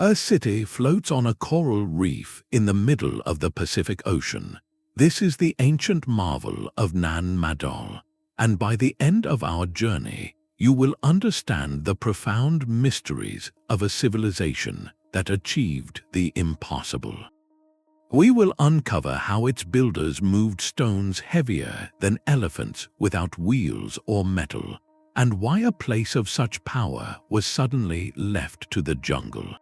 A city floats on a coral reef in the middle of the Pacific Ocean. This is the ancient marvel of Nan Madol, and by the end of our journey, you will understand the profound mysteries of a civilization that achieved the impossible. We will uncover how its builders moved stones heavier than elephants without wheels or metal, and why a place of such power was suddenly left to the jungle.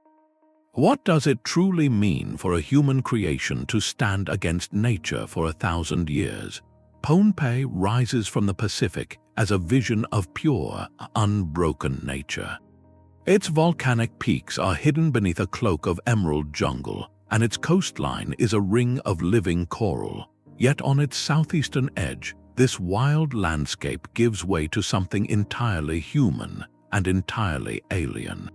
What does it truly mean for a human creation to stand against nature for 1,000 years? Pohnpei rises from the Pacific as a vision of pure, unbroken nature. Its volcanic peaks are hidden beneath a cloak of emerald jungle, and its coastline is a ring of living coral. Yet on its southeastern edge, this wild landscape gives way to something entirely human and entirely alien.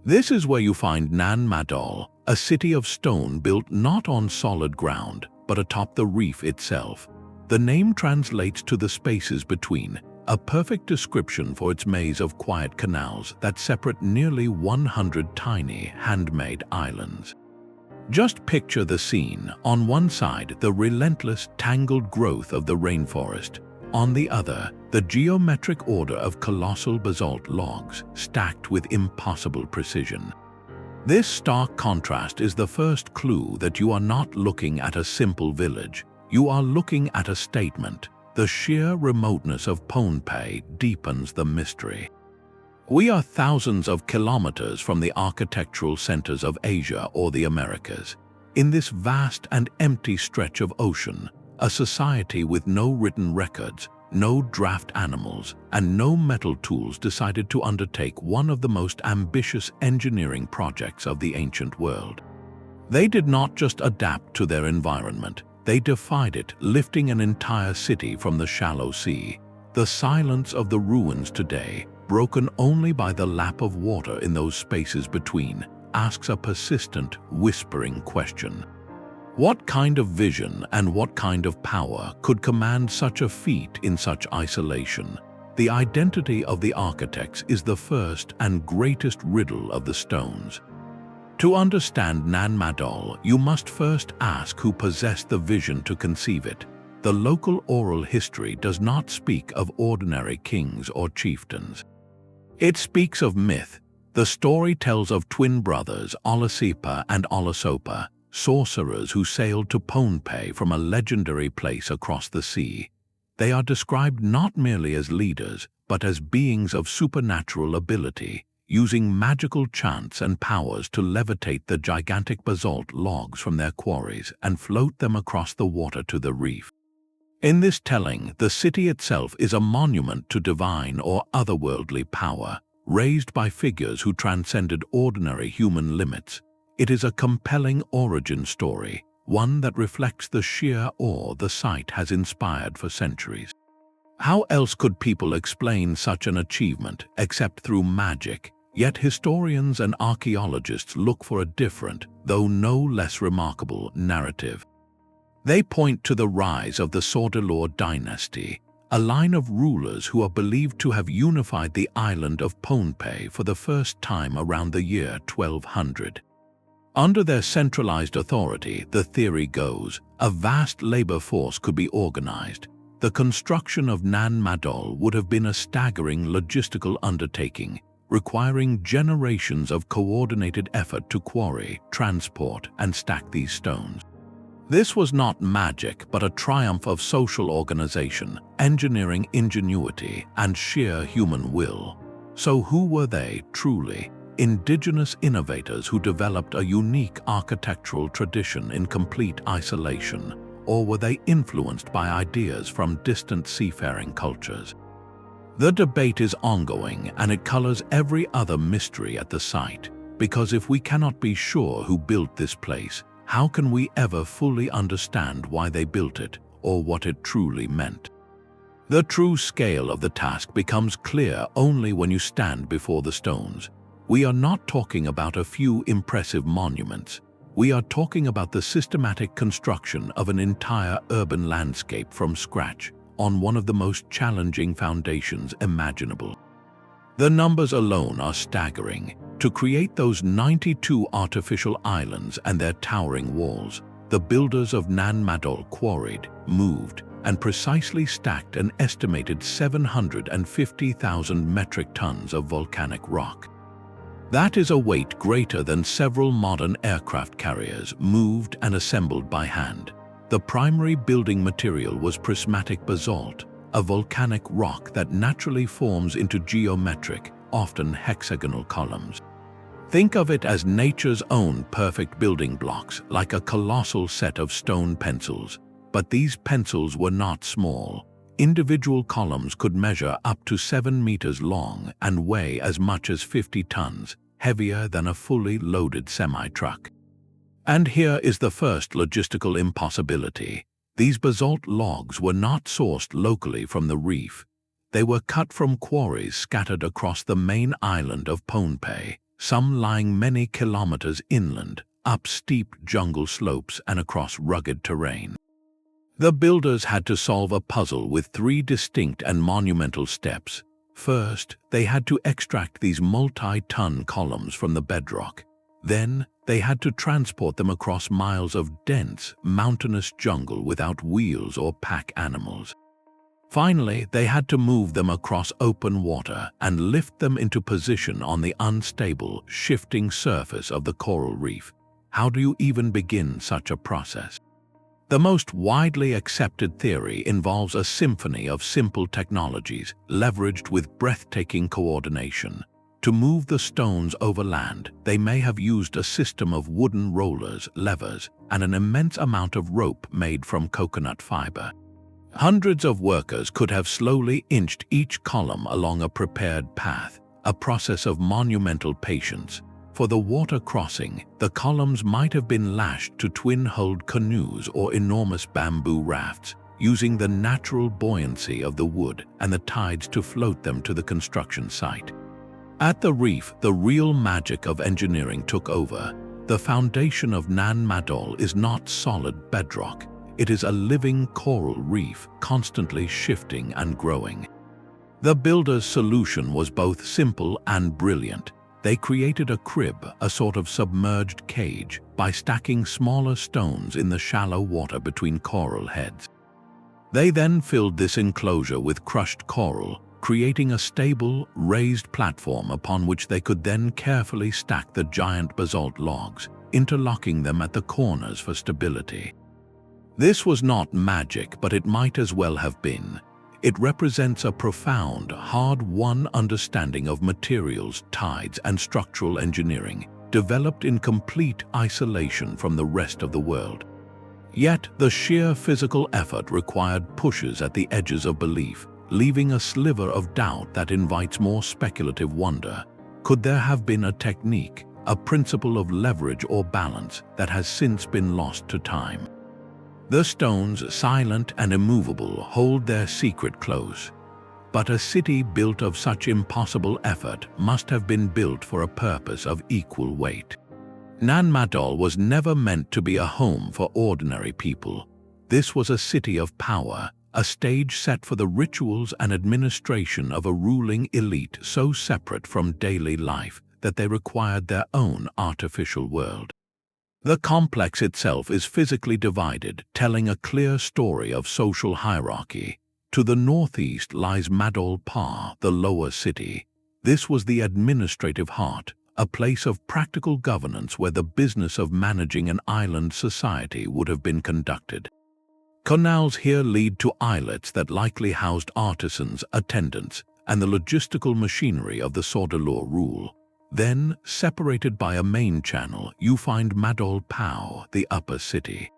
This is where you find Nan Madol, a city of stone built not on solid ground, but atop the reef itself. The name translates to the spaces between, a perfect description for its maze of quiet canals that separate nearly 100 tiny, handmade islands. Just picture the scene. On one side, the relentless, tangled growth of the rainforest. On the other, the geometric order of colossal basalt logs stacked with impossible precision. This stark contrast is the first clue that you are not looking at a simple village. You are looking at a statement. The sheer remoteness of Pohnpei deepens the mystery. We are thousands of kilometers from the architectural centers of Asia or the Americas. In this vast and empty stretch of ocean, a society with no written records, no draft animals, and no metal tools decided to undertake one of the most ambitious engineering projects of the ancient world. They did not just adapt to their environment, they defied it, lifting an entire city from the shallow sea. The silence of the ruins today, broken only by the lap of water in those spaces between, asks a persistent, whispering question. What kind of vision and what kind of power could command such a feat in such isolation? The identity of the architects is the first and greatest riddle of the stones. To understand Nan Madol, you must first ask who possessed the vision to conceive it. The local oral history does not speak of ordinary kings or chieftains. It speaks of myth. The story tells of twin brothers, Olasipa and Olasopa, sorcerers who sailed to Pohnpei from a legendary place across the sea. They are described not merely as leaders, but as beings of supernatural ability, using magical chants and powers to levitate the gigantic basalt logs from their quarries and float them across the water to the reef. In this telling, the city itself is a monument to divine or otherworldly power, raised by figures who transcended ordinary human limits. It is a compelling origin story, one that reflects the sheer awe the site has inspired for centuries. How else could people explain such an achievement except through magic? Yet historians and archaeologists look for a different, though no less remarkable, narrative. They point to the rise of the Saudeleur dynasty, a line of rulers who are believed to have unified the island of Pohnpei for the first time around the year 1200. Under their centralized authority, the theory goes, a vast labor force could be organized. The construction of Nan Madol would have been a staggering logistical undertaking, requiring generations of coordinated effort to quarry, transport, and stack these stones. This was not magic, but a triumph of social organization, engineering ingenuity, and sheer human will. So who were they, truly? Indigenous innovators who developed a unique architectural tradition in complete isolation, or were they influenced by ideas from distant seafaring cultures? The debate is ongoing, and it colors every other mystery at the site, because if we cannot be sure who built this place, how can we ever fully understand why they built it or what it truly meant? The true scale of the task becomes clear only when you stand before the stones. We are not talking about a few impressive monuments. We are talking about the systematic construction of an entire urban landscape from scratch on one of the most challenging foundations imaginable. The numbers alone are staggering. To create those 92 artificial islands and their towering walls, the builders of Nan Madol quarried, moved, and precisely stacked an estimated 750,000 metric tons of volcanic rock. That is a weight greater than several modern aircraft carriers moved and assembled by hand. The primary building material was prismatic basalt, a volcanic rock that naturally forms into geometric, often hexagonal columns. Think of it as nature's own perfect building blocks, like a colossal set of stone pencils. But these pencils were not small. Individual columns could measure up to 7 meters long and weigh as much as 50 tons, heavier than a fully loaded semi-truck. And here is the first logistical impossibility. These basalt logs were not sourced locally from the reef. They were cut from quarries scattered across the main island of Pohnpei, some lying many kilometers inland, up steep jungle slopes and across rugged terrain. The builders had to solve a puzzle with 3 distinct and monumental steps. First, they had to extract these multi-ton columns from the bedrock. Then, they had to transport them across miles of dense, mountainous jungle without wheels or pack animals. Finally, they had to move them across open water and lift them into position on the unstable, shifting surface of the coral reef. How do you even begin such a process? The most widely accepted theory involves a symphony of simple technologies leveraged with breathtaking coordination. To move the stones over land, they may have used a system of wooden rollers, levers, and an immense amount of rope made from coconut fiber. Hundreds of workers could have slowly inched each column along a prepared path, a process of monumental patience. For the water crossing, the columns might have been lashed to twin-hulled canoes or enormous bamboo rafts, using the natural buoyancy of the wood and the tides to float them to the construction site. At the reef, the real magic of engineering took over. The foundation of Nan Madol is not solid bedrock. It is a living coral reef, constantly shifting and growing. The builder's solution was both simple and brilliant. They created a crib, a sort of submerged cage, by stacking smaller stones in the shallow water between coral heads. They then filled this enclosure with crushed coral, creating a stable, raised platform upon which they could then carefully stack the giant basalt logs, interlocking them at the corners for stability. This was not magic, but it might as well have been. It represents a profound, hard-won understanding of materials, tides, and structural engineering, developed in complete isolation from the rest of the world. Yet, the sheer physical effort required pushes at the edges of belief, leaving a sliver of doubt that invites more speculative wonder. Could there have been a technique, a principle of leverage or balance that has since been lost to time? The stones, silent and immovable, hold their secret close. But a city built of such impossible effort must have been built for a purpose of equal weight. Nan Madol was never meant to be a home for ordinary people. This was a city of power, a stage set for the rituals and administration of a ruling elite so separate from daily life that they required their own artificial world. The complex itself is physically divided, telling a clear story of social hierarchy. To the northeast lies Madol Pa, the lower city. This was the administrative heart, a place of practical governance where the business of managing an island society would have been conducted. Canals here lead to islets that likely housed artisans, attendants, and the logistical machinery of the Saudeleur rule. Then, separated by a main channel, you find Madol Pao, the upper city.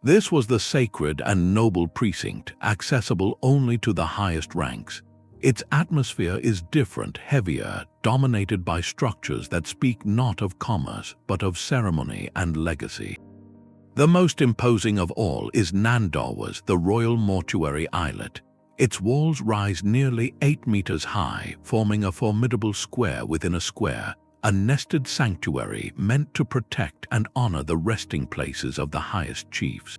This was the sacred and noble precinct, accessible only to the highest ranks. Its atmosphere is different, heavier, dominated by structures that speak not of commerce, but of ceremony and legacy. The most imposing of all is Dauwas, the royal mortuary islet. Its walls rise nearly 8 meters high, forming a formidable square within a square, a nested sanctuary meant to protect and honor the resting places of the highest chiefs.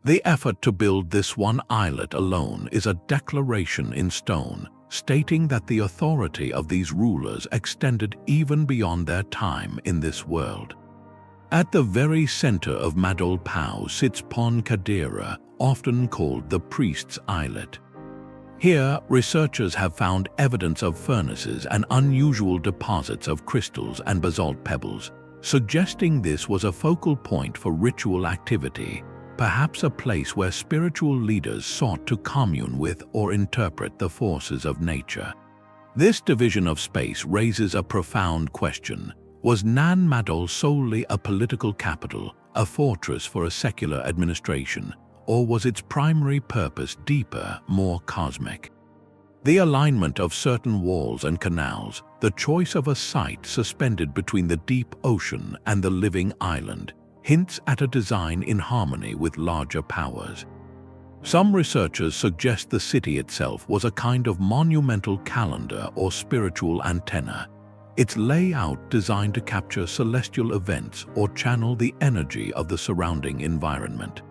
The effort to build this one islet alone is a declaration in stone, stating that the authority of these rulers extended even beyond their time in this world. At the very center of Madol Pao sits Pohnpei, often called the priest's islet. Here, researchers have found evidence of furnaces and unusual deposits of crystals and basalt pebbles, suggesting this was a focal point for ritual activity, perhaps a place where spiritual leaders sought to commune with or interpret the forces of nature. This division of space raises a profound question. Was Nan Madol solely a political capital, a fortress for a secular administration, or was its primary purpose deeper, more cosmic? The alignment of certain walls and canals, the choice of a site suspended between the deep ocean and the living island, hints at a design in harmony with larger powers. Some researchers suggest the city itself was a kind of monumental calendar or spiritual antenna, its layout designed to capture celestial events or channel the energy of the surrounding environment.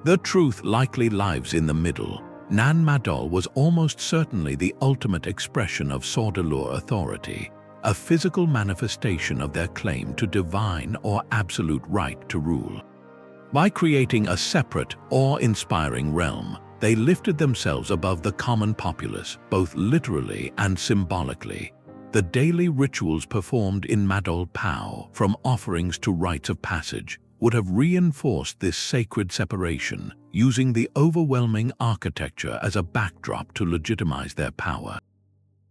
The truth likely lies in the middle. Nan Madol was almost certainly the ultimate expression of Saudeleur authority, a physical manifestation of their claim to divine or absolute right to rule. By creating a separate, awe-inspiring realm, they lifted themselves above the common populace, both literally and symbolically. The daily rituals performed in Madol Pao, from offerings to rites of passage, would have reinforced this sacred separation, using the overwhelming architecture as a backdrop to legitimize their power.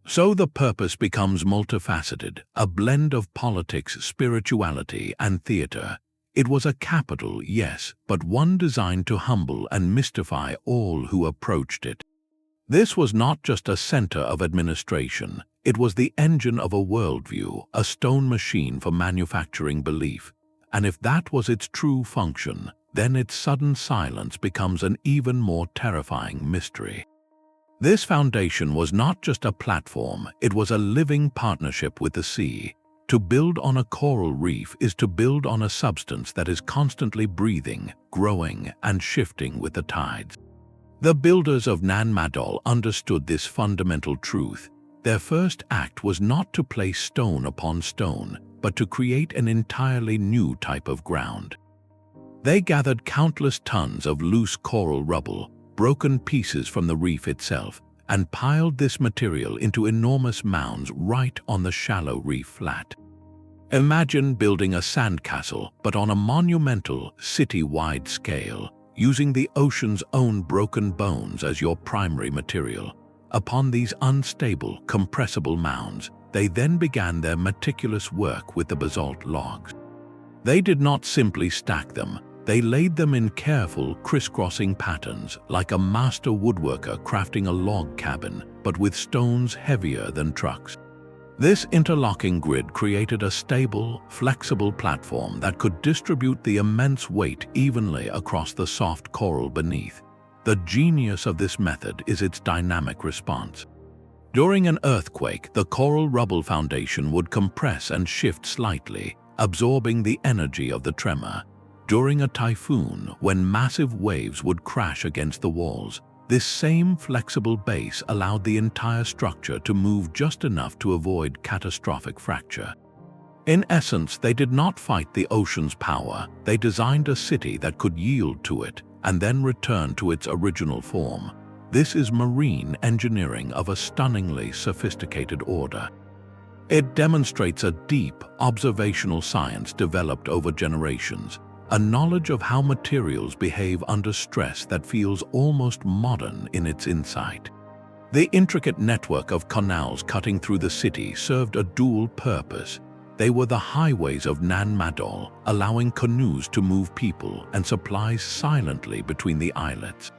So the purpose becomes multifaceted, a blend of politics, spirituality, and theater. It was a capital, yes, but one designed to humble and mystify all who approached it. This was not just a center of administration. It was the engine of a worldview, a stone machine for manufacturing belief. And if that was its true function, then its sudden silence becomes an even more terrifying mystery. This foundation was not just a platform, it was a living partnership with the sea. To build on a coral reef is to build on a substance that is constantly breathing, growing, and shifting with the tides. The builders of Nan Madol understood this fundamental truth. Their first act was not to place stone upon stone, but to create an entirely new type of ground. They gathered countless tons of loose coral rubble, broken pieces from the reef itself, and piled this material into enormous mounds right on the shallow reef flat. Imagine building a sandcastle, but on a monumental, city-wide scale, using the ocean's own broken bones as your primary material. Upon these unstable, compressible mounds, they then began their meticulous work with the basalt logs. They did not simply stack them, they laid them in careful, crisscrossing patterns, like a master woodworker crafting a log cabin, but with stones heavier than trucks. This interlocking grid created a stable, flexible platform that could distribute the immense weight evenly across the soft coral beneath. The genius of this method is its dynamic response. During an earthquake, the coral rubble foundation would compress and shift slightly, absorbing the energy of the tremor. During a typhoon, when massive waves would crash against the walls, this same flexible base allowed the entire structure to move just enough to avoid catastrophic fracture. In essence, they did not fight the ocean's power, they designed a city that could yield to it and then return to its original form. This is marine engineering of a stunningly sophisticated order. It demonstrates a deep, observational science developed over generations, a knowledge of how materials behave under stress that feels almost modern in its insight. The intricate network of canals cutting through the city served a dual purpose. They were the highways of Nan Madol, allowing canoes to move people and supplies silently between the islets.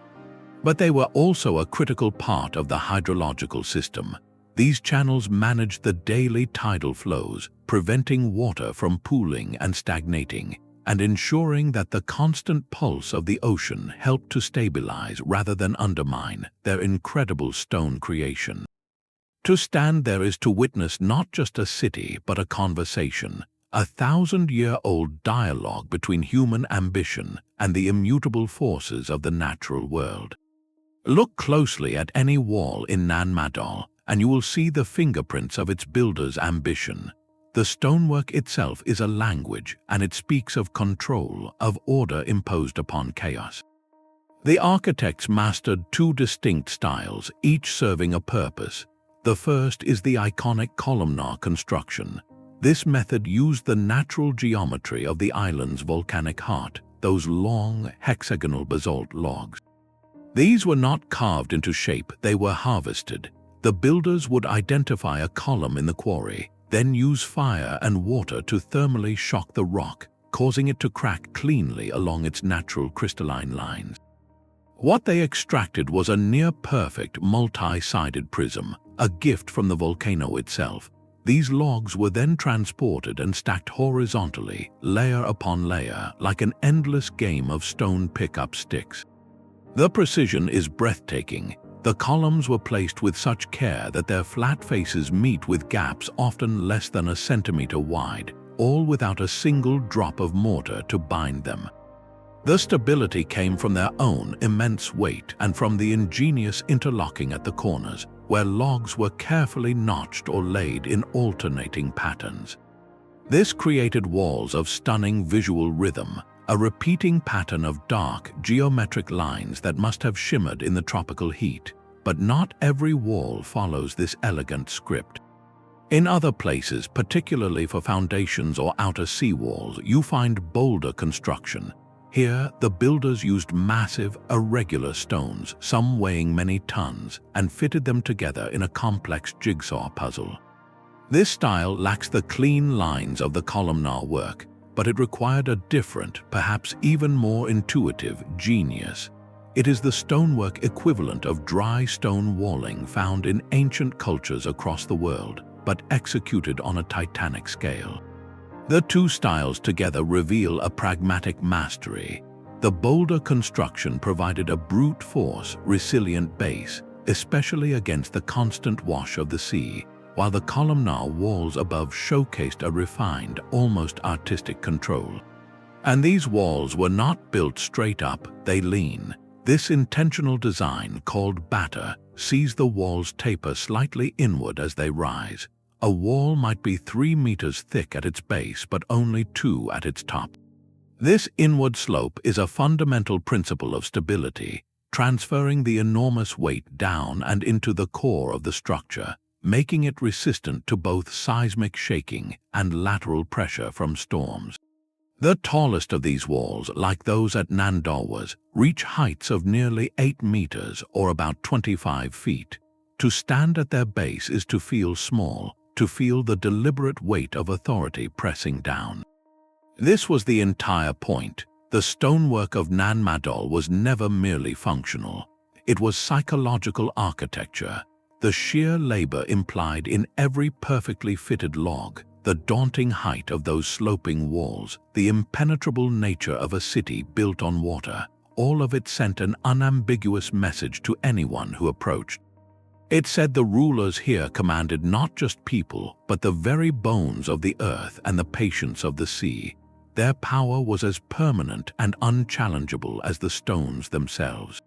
But they were also a critical part of the hydrological system. These channels managed the daily tidal flows, preventing water from pooling and stagnating, and ensuring that the constant pulse of the ocean helped to stabilize rather than undermine their incredible stone creation. To stand there is to witness not just a city but a conversation, a 1,000-year-old dialogue between human ambition and the immutable forces of the natural world. Look closely at any wall in Nan Madol, and you will see the fingerprints of its builder's ambition. The stonework itself is a language, and it speaks of control, of order imposed upon chaos. The architects mastered two distinct styles, each serving a purpose. The first is the iconic columnar construction. This method used the natural geometry of the island's volcanic heart, those long, hexagonal basalt logs. These were not carved into shape, they were harvested. The builders would identify a column in the quarry, then use fire and water to thermally shock the rock, causing it to crack cleanly along its natural crystalline lines. What they extracted was a near-perfect multi-sided prism, a gift from the volcano itself. These logs were then transported and stacked horizontally, layer upon layer, like an endless game of stone pickup sticks. The precision is breathtaking. The columns were placed with such care that their flat faces meet with gaps often less than a centimeter wide, all without a single drop of mortar to bind them. The stability came from their own immense weight and from the ingenious interlocking at the corners, where logs were carefully notched or laid in alternating patterns. This created walls of stunning visual rhythm, a repeating pattern of dark, geometric lines that must have shimmered in the tropical heat. But not every wall follows this elegant script. In other places, particularly for foundations or outer seawalls, you find bolder construction. Here, the builders used massive, irregular stones, some weighing many tons, and fitted them together in a complex jigsaw puzzle. This style lacks the clean lines of the columnar work, but it required a different, perhaps even more intuitive, genius. It is the stonework equivalent of dry stone walling found in ancient cultures across the world, but executed on a titanic scale. The two styles together reveal a pragmatic mastery. The boulder construction provided a brute force, resilient base, especially against the constant wash of the sea, while the columnar walls above showcased a refined, almost artistic control. And these walls were not built straight up, they lean. This intentional design, called batter, sees the walls taper slightly inward as they rise. A wall might be 3 meters thick at its base, but only 2 at its top. This inward slope is a fundamental principle of stability, transferring the enormous weight down and into the core of the structure, making it resistant to both seismic shaking and lateral pressure from storms. The tallest of these walls, like those at Dauwas, reach heights of nearly 8 meters or about 25 feet. To stand at their base is to feel small, to feel the deliberate weight of authority pressing down. This was the entire point. The stonework of Nan Madol was never merely functional. It was psychological architecture. The sheer labor implied in every perfectly fitted log, the daunting height of those sloping walls, the impenetrable nature of a city built on water, all of it sent an unambiguous message to anyone who approached. It said the rulers here commanded not just people, but the very bones of the earth and the patience of the sea. Their power was as permanent and unchallengeable as the stones themselves.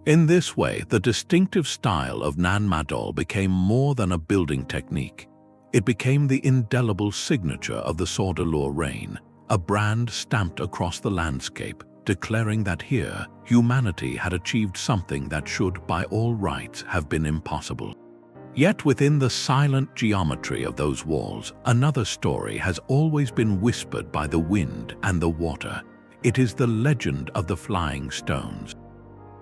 In this way, the distinctive style of Nan Madol became more than a building technique. It became the indelible signature of the Saudeleur reign, a brand stamped across the landscape, declaring that here, humanity had achieved something that should, by all rights, have been impossible. Yet within the silent geometry of those walls, another story has always been whispered by the wind and the water. It is the legend of the flying stones.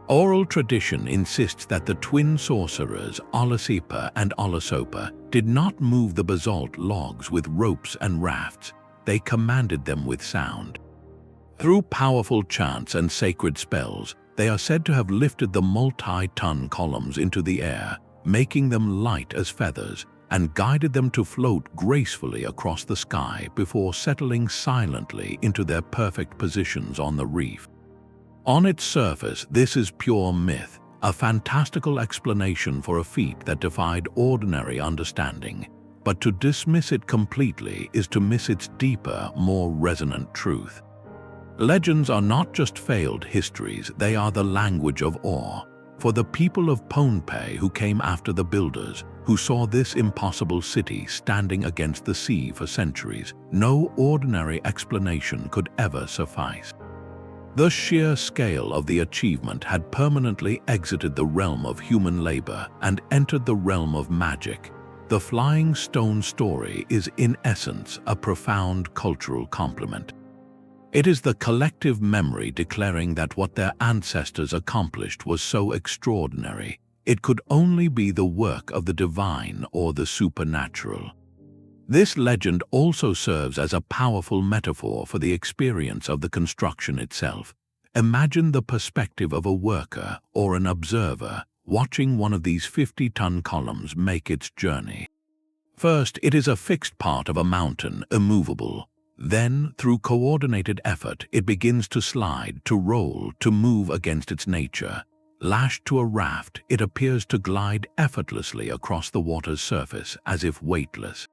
Oral tradition insists that the twin sorcerers, Olasipa and Olasopa, did not move the basalt logs with ropes and rafts. They commanded them with sound. Through powerful chants and sacred spells, they are said to have lifted the multi-ton columns into the air, making them light as feathers, and guided them to float gracefully across the sky before settling silently into their perfect positions on the reef. On its surface, this is pure myth, a fantastical explanation for a feat that defied ordinary understanding. But to dismiss it completely is to miss its deeper, more resonant truth. Legends are not just failed histories, they are the language of awe. For the people of Pohnpei who came after the builders, who saw this impossible city standing against the sea for centuries. No ordinary explanation could ever suffice. The sheer scale of the achievement had permanently exited the realm of human labor and entered the realm of magic. The Flying Stone story is in essence a profound cultural compliment. It is the collective memory declaring that what their ancestors accomplished was so extraordinary, it could only be the work of the divine or the supernatural. This legend also serves as a powerful metaphor for the experience of the construction itself. Imagine the perspective of a worker or an observer watching one of these 50-ton columns make its journey. First, it is a fixed part of a mountain, immovable. Then, through coordinated effort, it begins to slide, to roll, to move against its nature. Lashed to a raft, it appears to glide effortlessly across the water's surface as if weightless.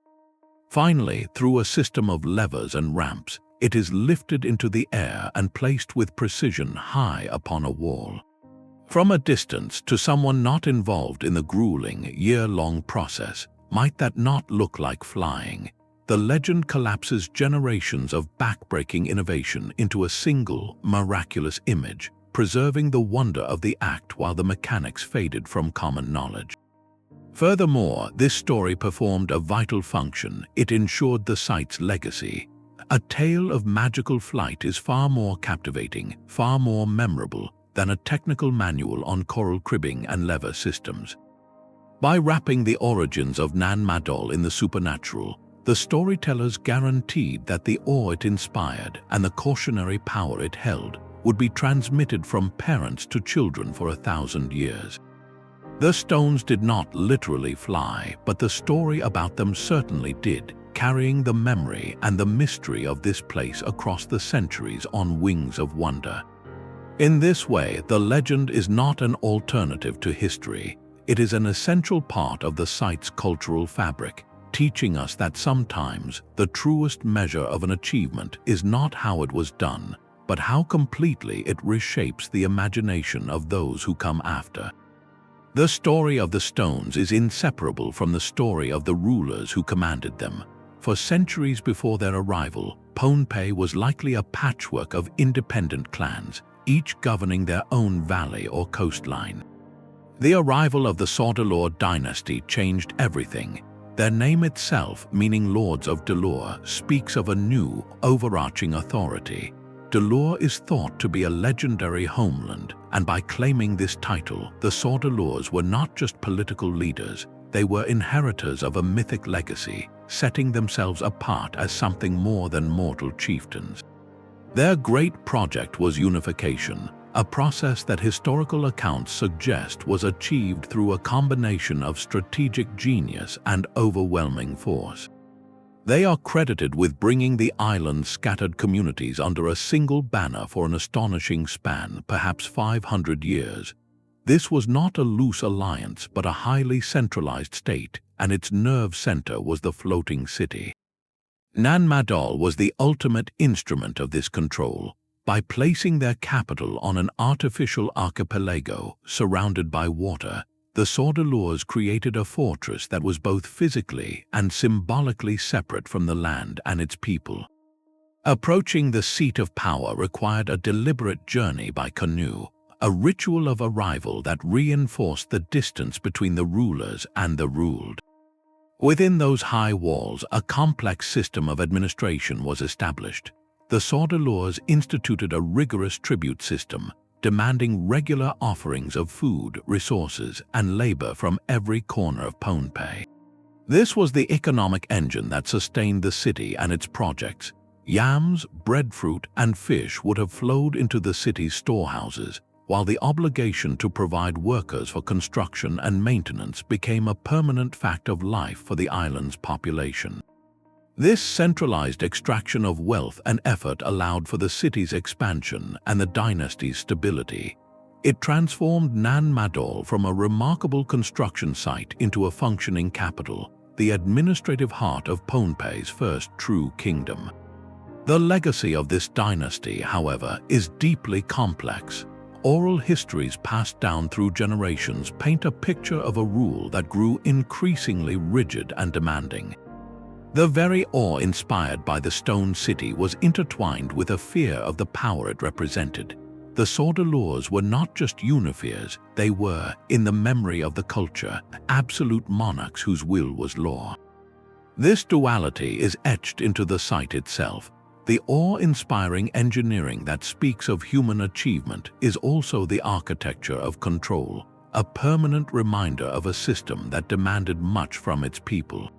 Finally, through a system of levers and ramps, it is lifted into the air and placed with precision high upon a wall. From a distance, to someone not involved in the grueling, year-long process, might that not look like flying? The legend collapses generations of backbreaking innovation into a single, miraculous image, preserving the wonder of the act while the mechanics faded from common knowledge. Furthermore, this story performed a vital function. It ensured the site's legacy. A tale of magical flight is far more captivating, far more memorable than a technical manual on coral cribbing and lever systems. By wrapping the origins of Nan Madol in the supernatural, the storytellers guaranteed that the awe it inspired and the cautionary power it held would be transmitted from parents to children for 1,000 years. The stones did not literally fly, but the story about them certainly did, carrying the memory and the mystery of this place across the centuries on wings of wonder. In this way, the legend is not an alternative to history. It is an essential part of the site's cultural fabric, teaching us that sometimes the truest measure of an achievement is not how it was done, but how completely it reshapes the imagination of those who come after. The story of the stones is inseparable from the story of the rulers who commanded them. For centuries before their arrival, Pohnpei was likely a patchwork of independent clans, each governing their own valley or coastline. The arrival of the Saudeleur dynasty changed everything. Their name itself, meaning Lords of Deleur, speaks of a new, overarching authority. Deleur is thought to be a legendary homeland, and by claiming this title, the Saudeleurs were not just political leaders, they were inheritors of a mythic legacy, setting themselves apart as something more than mortal chieftains. Their great project was unification, a process that historical accounts suggest was achieved through a combination of strategic genius and overwhelming force. They are credited with bringing the island's scattered communities under a single banner for an astonishing span, perhaps 500 years. This was not a loose alliance, but a highly centralized state, and its nerve center was the floating city. Nan Madol was the ultimate instrument of this control. By placing their capital on an artificial archipelago surrounded by water, the Saudeleurs created a fortress that was both physically and symbolically separate from the land and its people. Approaching the seat of power required a deliberate journey by canoe, a ritual of arrival that reinforced the distance between the rulers and the ruled. Within those high walls, a complex system of administration was established. The Saudeleurs instituted a rigorous tribute system, demanding regular offerings of food, resources, and labor from every corner of Pohnpei. This was the economic engine that sustained the city and its projects. Yams, breadfruit, and fish would have flowed into the city's storehouses, while the obligation to provide workers for construction and maintenance became a permanent fact of life for the island's population. This centralized extraction of wealth and effort allowed for the city's expansion and the dynasty's stability. It transformed Nan Madol from a remarkable construction site into a functioning capital, the administrative heart of Pohnpei's first true kingdom. The legacy of this dynasty, however, is deeply complex. oral histories passed down through generations paint a picture of a rule that grew increasingly rigid and demanding. The very awe inspired by the stone city was intertwined with a fear of the power it represented. The Saudeleurs were not just unifiers, they were, in the memory of the culture, absolute monarchs whose will was law. This duality is etched into the site itself. The awe-inspiring engineering that speaks of human achievement is also the architecture of control, a permanent reminder of a system that demanded much from its people.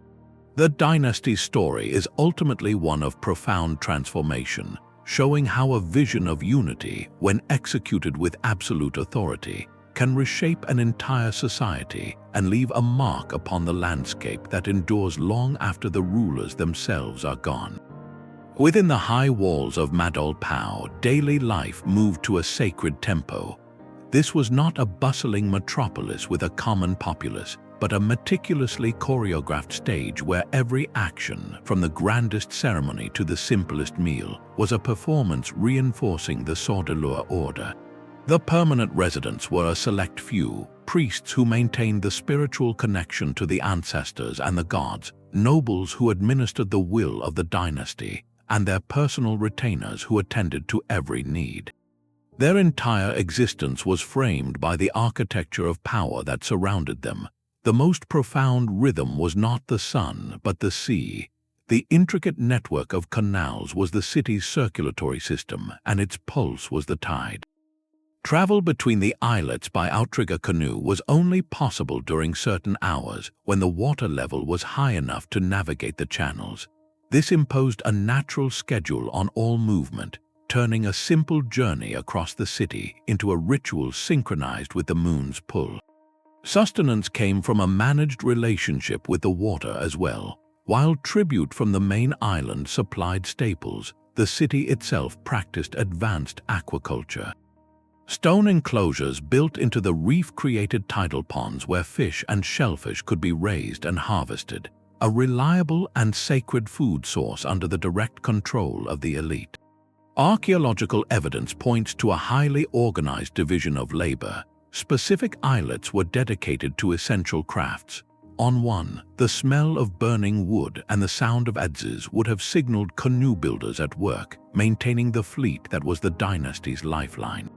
The Dynasty's story is ultimately one of profound transformation, showing how a vision of unity, when executed with absolute authority, can reshape an entire society and leave a mark upon the landscape that endures long after the rulers themselves are gone. Within the high walls of Madol Pao, daily life moved to a sacred tempo. This was not a bustling metropolis with a common populace, but a meticulously choreographed stage where every action, from the grandest ceremony to the simplest meal, was a performance reinforcing the Saudeleur order. The permanent residents were a select few, priests who maintained the spiritual connection to the ancestors and the gods, nobles who administered the will of the dynasty, and their personal retainers who attended to every need. Their entire existence was framed by the architecture of power that surrounded them. The most profound rhythm was not the sun, but the sea. The intricate network of canals was the city's circulatory system, and its pulse was the tide. Travel between the islets by outrigger canoe was only possible during certain hours when the water level was high enough to navigate the channels. This imposed a natural schedule on all movement, turning a simple journey across the city into a ritual synchronized with the moon's pull. Sustenance came from a managed relationship with the water as well. While tribute from the main island supplied staples, the city itself practiced advanced aquaculture. Stone enclosures built into the reef created tidal ponds where fish and shellfish could be raised and harvested, a reliable and sacred food source under the direct control of the elite. Archaeological evidence points to a highly organized division of labor. Specific islets were dedicated to essential crafts. On one, the smell of burning wood and the sound of adzes would have signaled canoe builders at work, maintaining the fleet that was the dynasty's lifeline.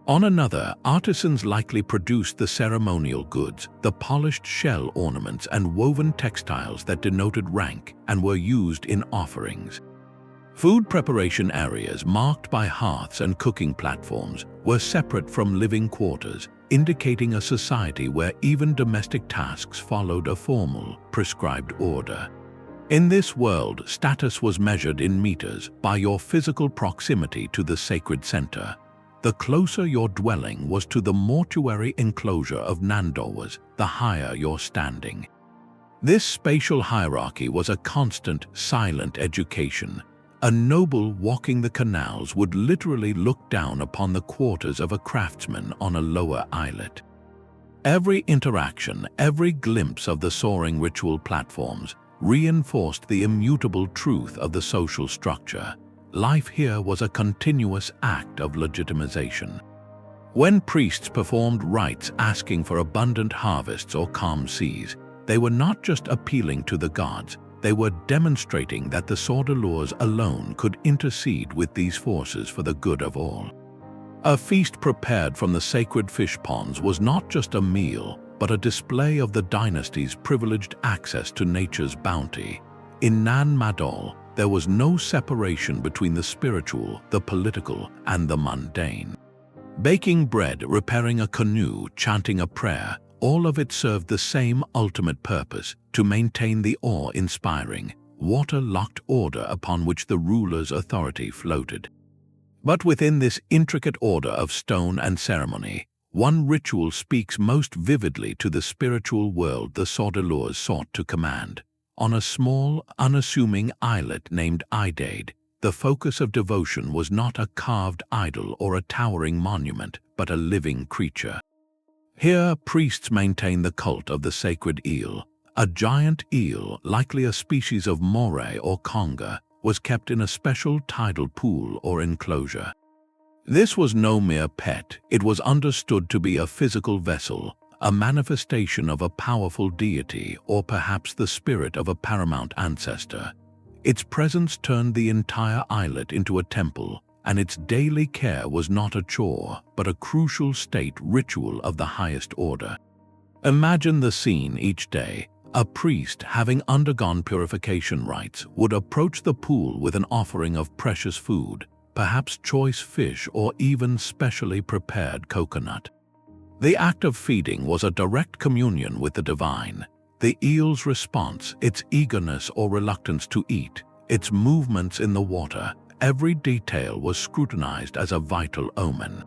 On another, artisans likely produced the ceremonial goods, the polished shell ornaments and woven textiles that denoted rank and were used in offerings. Food preparation areas marked by hearths and cooking platforms were separate from living quarters, indicating a society where even domestic tasks followed a formal, prescribed order. In this world, status was measured in meters by your physical proximity to the sacred center. The closer your dwelling was to the mortuary enclosure of Dauwas, the higher your standing. This spatial hierarchy was a constant, silent education. A noble walking the canals would literally look down upon the quarters of a craftsman on a lower islet. Every interaction, every glimpse of the soaring ritual platforms reinforced the immutable truth of the social structure. Life here was a continuous act of legitimization. When priests performed rites asking for abundant harvests or calm seas, they were not just appealing to the gods, they were demonstrating that the Saudeleurs alone could intercede with these forces for the good of all. A feast prepared from the sacred fish ponds was not just a meal, but a display of the dynasty's privileged access to nature's bounty. In Nan Madol, there was no separation between the spiritual, the political, and the mundane. Baking bread, repairing a canoe, chanting a prayer, all of it served the same ultimate purpose: to maintain the awe-inspiring, water-locked order upon which the ruler's authority floated. But within this intricate order of stone and ceremony, one ritual speaks most vividly to the spiritual world the Saudeleurs sought to command. On a small, unassuming islet named Idade, the focus of devotion was not a carved idol or a towering monument, but a living creature. Here, priests maintained the cult of the Sacred Eel. A giant eel, likely a species of moray or conger, was kept in a special tidal pool or enclosure. This was no mere pet, it was understood to be a physical vessel, a manifestation of a powerful deity or perhaps the spirit of a paramount ancestor. Its presence turned the entire islet into a temple, and its daily care was not a chore, but a crucial state ritual of the highest order. Imagine the scene each day. A priest, having undergone purification rites, would approach the pool with an offering of precious food, perhaps choice fish or even specially prepared coconut. The act of feeding was a direct communion with the divine. The eel's response, its eagerness or reluctance to eat, its movements in the water, every detail was scrutinized as a vital omen.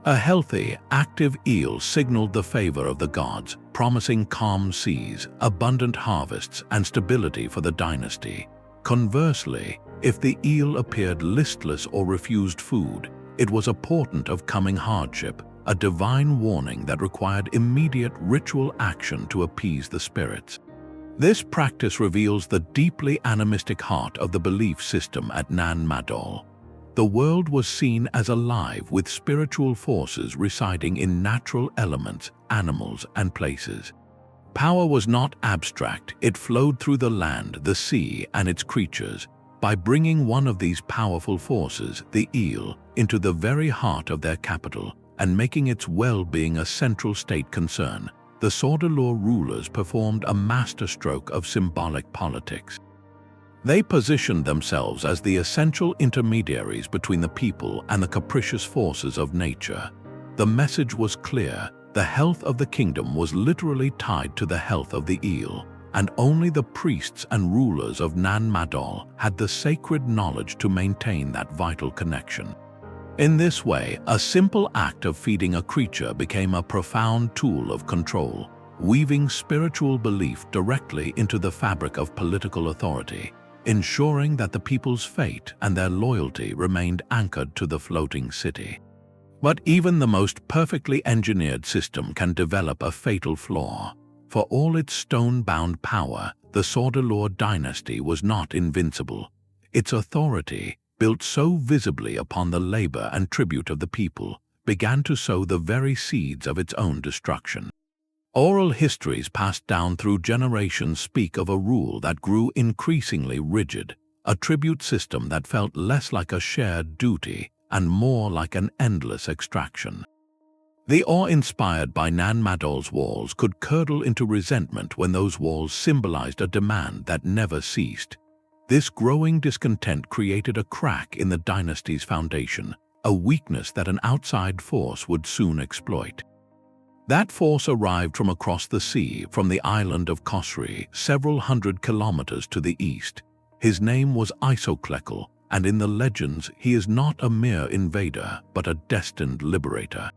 A healthy, active eel signaled the favor of the gods, promising calm seas, abundant harvests, and stability for the dynasty. Conversely, if the eel appeared listless or refused food, it was a portent of coming hardship, a divine warning that required immediate ritual action to appease the spirits. This practice reveals the deeply animistic heart of the belief system at Nan Madol. The world was seen as alive with spiritual forces residing in natural elements, animals, and places. Power was not abstract, it flowed through the land, the sea, and its creatures. By bringing one of these powerful forces, the eel, into the very heart of their capital, and making its well-being a central state concern, the Saudeleur rulers performed a masterstroke of symbolic politics. They positioned themselves as the essential intermediaries between the people and the capricious forces of nature. The message was clear: the health of the kingdom was literally tied to the health of the eel, and only the priests and rulers of Nan Madol had the sacred knowledge to maintain that vital connection. In this way, a simple act of feeding a creature became a profound tool of control, weaving spiritual belief directly into the fabric of political authority, ensuring that the people's fate and their loyalty remained anchored to the floating city. But even the most perfectly engineered system can develop a fatal flaw. For all its stone-bound power, the Saudeleur dynasty was not invincible. Its authority, built so visibly upon the labor and tribute of the people, began to sow the very seeds of its own destruction. Oral histories passed down through generations speak of a rule that grew increasingly rigid, a tribute system that felt less like a shared duty and more like an endless extraction. The awe inspired by Nan Madol's walls could curdle into resentment when those walls symbolized a demand that never ceased. This growing discontent created a crack in the dynasty's foundation, a weakness that an outside force would soon exploit. That force arrived from across the sea, from the island of Quarrying, several hundred kilometers to the east. His name was Isokelekel, and in the legends he is not a mere invader, but a destined liberator.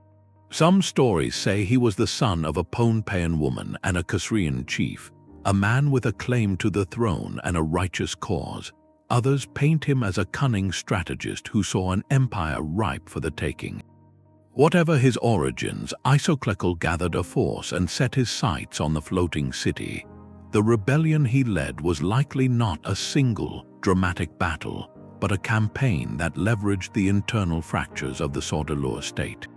Some stories say he was the son of a Pohnpeian woman and a Quarrying chief, a man with a claim to the throne and a righteous cause. Others paint him as a cunning strategist who saw an empire ripe for the taking. Whatever his origins, Isokelekel gathered a force and set his sights on the floating city. The rebellion he led was likely not a single, dramatic battle, but a campaign that leveraged the internal fractures of the Saudeleur state.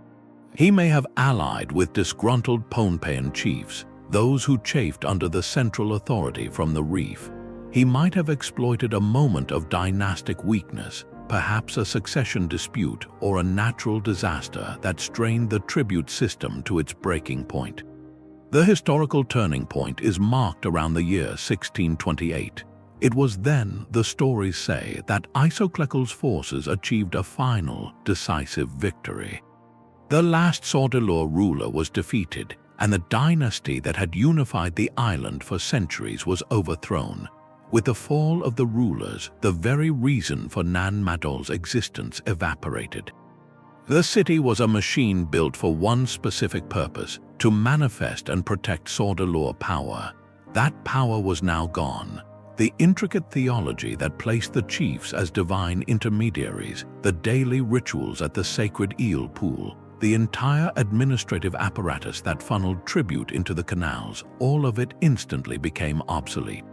He may have allied with disgruntled Pohnpeian chiefs, those who chafed under the central authority from the reef. He might have exploited a moment of dynastic weakness, perhaps a succession dispute or a natural disaster that strained the tribute system to its breaking point. The historical turning point is marked around the year 1628. It was then, the stories say, that Isokelekel's forces achieved a final, decisive victory. The last Saudeleur ruler was defeated, and the dynasty that had unified the island for centuries was overthrown. With the fall of the rulers, the very reason for Nan Madol's existence evaporated. The city was a machine built for one specific purpose: to manifest and protect Saudeleur power. That power was now gone. The intricate theology that placed the chiefs as divine intermediaries, the daily rituals at the Sacred Eel pool, the entire administrative apparatus that funneled tribute into the canals, all of it instantly became obsolete.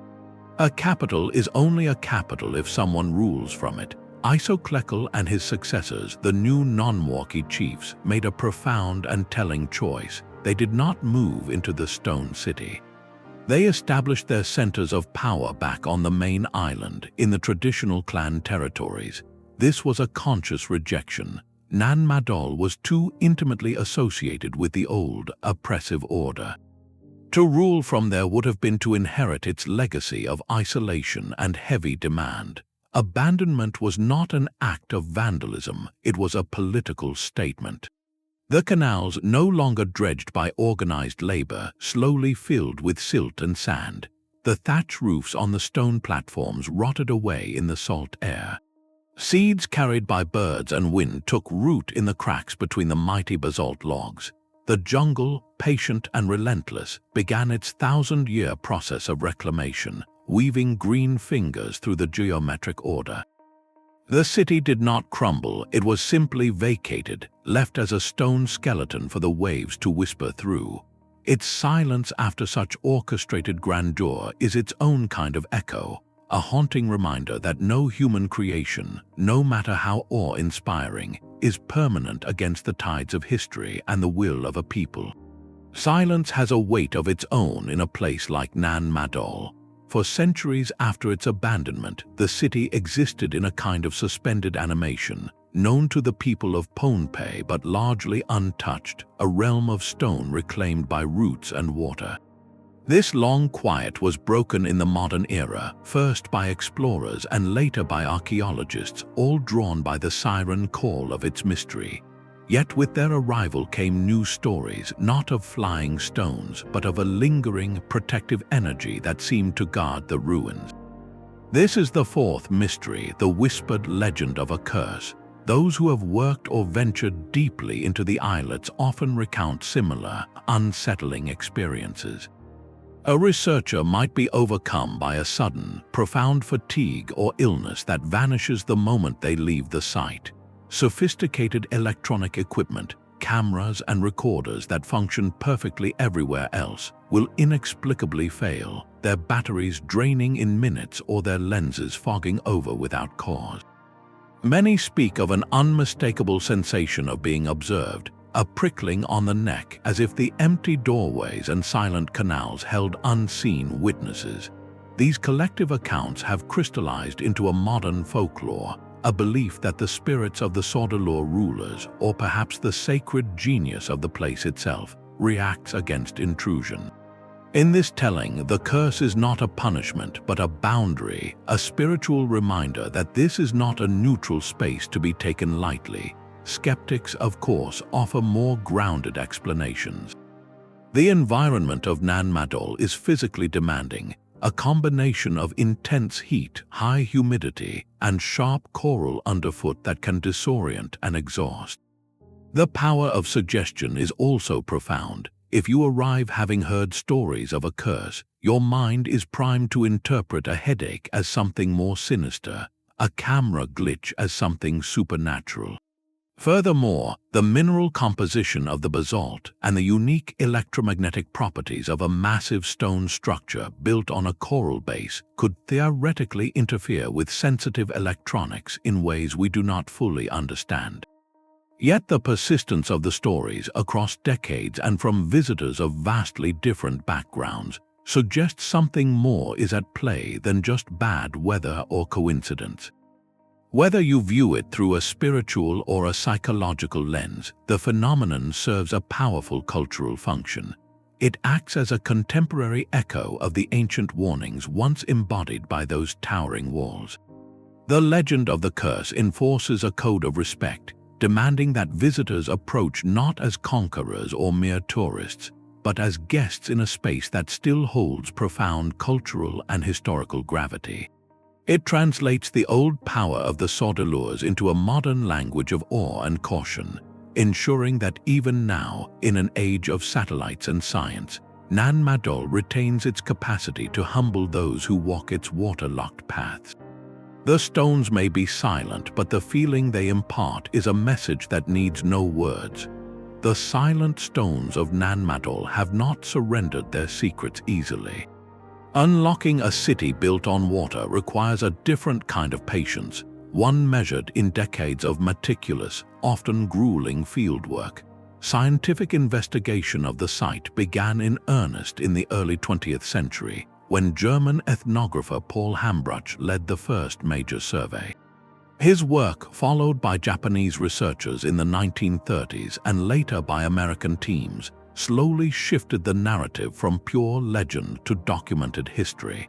A capital is only a capital if someone rules from it, Isokelekel and his successors, the new non-Morki chiefs, made a profound and telling choice. They did not move into the stone city. They established their centers of power back on the main island in the traditional clan territories. This was a conscious rejection. Nan Madol was too intimately associated with the old, oppressive order. To rule from there would have been to inherit its legacy of isolation and heavy demand. Abandonment was not an act of vandalism, it was a political statement. The canals, no longer dredged by organized labor, slowly filled with silt and sand. The thatch roofs on the stone platforms rotted away in the salt air. Seeds carried by birds and wind took root in the cracks between the mighty basalt logs. The jungle, patient and relentless, began its thousand-year process of reclamation, weaving green fingers through the geometric order. The city did not crumble, it was simply vacated, left as a stone skeleton for the waves to whisper through. Its silence after such orchestrated grandeur is its own kind of echo, a haunting reminder that no human creation, no matter how awe-inspiring, is permanent against the tides of history and the will of a people. Silence has a weight of its own in a place like Nan Madol. For centuries after its abandonment, the city existed in a kind of suspended animation, known to the people of Pohnpei but largely untouched, a realm of stone reclaimed by roots and water. This long quiet was broken in the modern era, first by explorers and later by archaeologists, all drawn by the siren call of its mystery. Yet with their arrival came new stories, not of flying stones, but of a lingering, protective energy that seemed to guard the ruins. This is the fourth mystery, the whispered legend of a curse. Those who have worked or ventured deeply into the islets often recount similar, unsettling experiences. A researcher might be overcome by a sudden, profound fatigue or illness that vanishes the moment they leave the site. Sophisticated electronic equipment, cameras and recorders that function perfectly everywhere else, will inexplicably fail, their batteries draining in minutes or their lenses fogging over without cause. Many speak of an unmistakable sensation of being observed, a prickling on the neck as if the empty doorways and silent canals held unseen witnesses. These collective accounts have crystallized into a modern folklore, a belief that the spirits of the Saudeleur rulers, or perhaps the sacred genius of the place itself, reacts against intrusion. In this telling, the curse is not a punishment but a boundary, a spiritual reminder that this is not a neutral space to be taken lightly. Skeptics, of course, offer more grounded explanations. The environment of Nan Madol is physically demanding, a combination of intense heat, high humidity, and sharp coral underfoot that can disorient and exhaust. The power of suggestion is also profound. If you arrive having heard stories of a curse, your mind is primed to interpret a headache as something more sinister, a camera glitch as something supernatural. Furthermore, the mineral composition of the basalt and the unique electromagnetic properties of a massive stone structure built on a coral base could theoretically interfere with sensitive electronics in ways we do not fully understand. Yet the persistence of the stories across decades and from visitors of vastly different backgrounds suggests something more is at play than just bad weather or coincidence. Whether you view it through a spiritual or a psychological lens, the phenomenon serves a powerful cultural function. It acts as a contemporary echo of the ancient warnings once embodied by those towering walls. The legend of the curse enforces a code of respect, demanding that visitors approach not as conquerors or mere tourists, but as guests in a space that still holds profound cultural and historical gravity. It translates the old power of the Saudeleurs into a modern language of awe and caution, ensuring that even now, in an age of satellites and science, Nan Madol retains its capacity to humble those who walk its waterlogged paths. The stones may be silent, but the feeling they impart is a message that needs no words. The silent stones of Nan Madol have not surrendered their secrets easily. Unlocking a city built on water requires a different kind of patience, one measured in decades of meticulous, often grueling fieldwork. Scientific investigation of the site began in earnest in the early 20th century, when German ethnographer Paul Hambruch led the first major survey. His work, followed by Japanese researchers in the 1930s and later by American teams, slowly shifted the narrative from pure legend to documented history.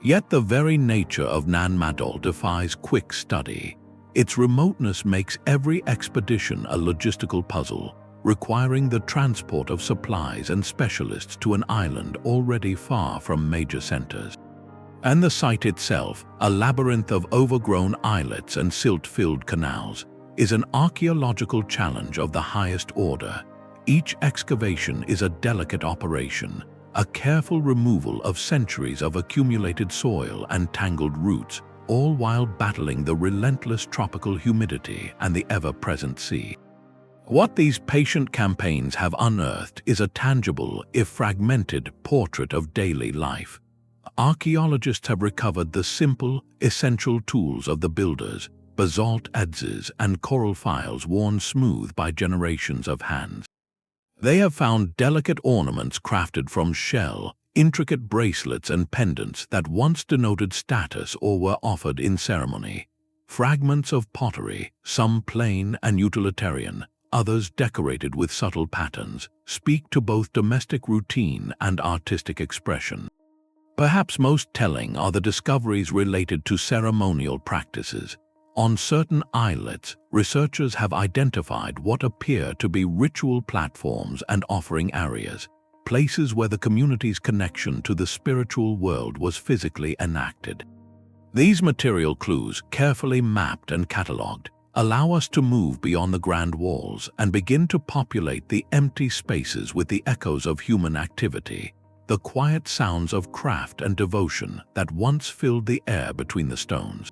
Yet the very nature of Nan Madol defies quick study. Its remoteness makes every expedition a logistical puzzle, requiring the transport of supplies and specialists to an island already far from major centers. And the site itself, a labyrinth of overgrown islets and silt-filled canals, is an archaeological challenge of the highest order. Each excavation is a delicate operation, a careful removal of centuries of accumulated soil and tangled roots, all while battling the relentless tropical humidity and the ever-present sea. What these patient campaigns have unearthed is a tangible, if fragmented, portrait of daily life. Archaeologists have recovered the simple, essential tools of the builders, basalt adzes and coral files worn smooth by generations of hands. They have found delicate ornaments crafted from shell, intricate bracelets and pendants that once denoted status or were offered in ceremony. Fragments of pottery, some plain and utilitarian, others decorated with subtle patterns, speak to both domestic routine and artistic expression. Perhaps most telling are the discoveries related to ceremonial practices. On certain islets, researchers have identified what appear to be ritual platforms and offering areas, places where the community's connection to the spiritual world was physically enacted. These material clues, carefully mapped and catalogued, allow us to move beyond the grand walls and begin to populate the empty spaces with the echoes of human activity, the quiet sounds of craft and devotion that once filled the air between the stones.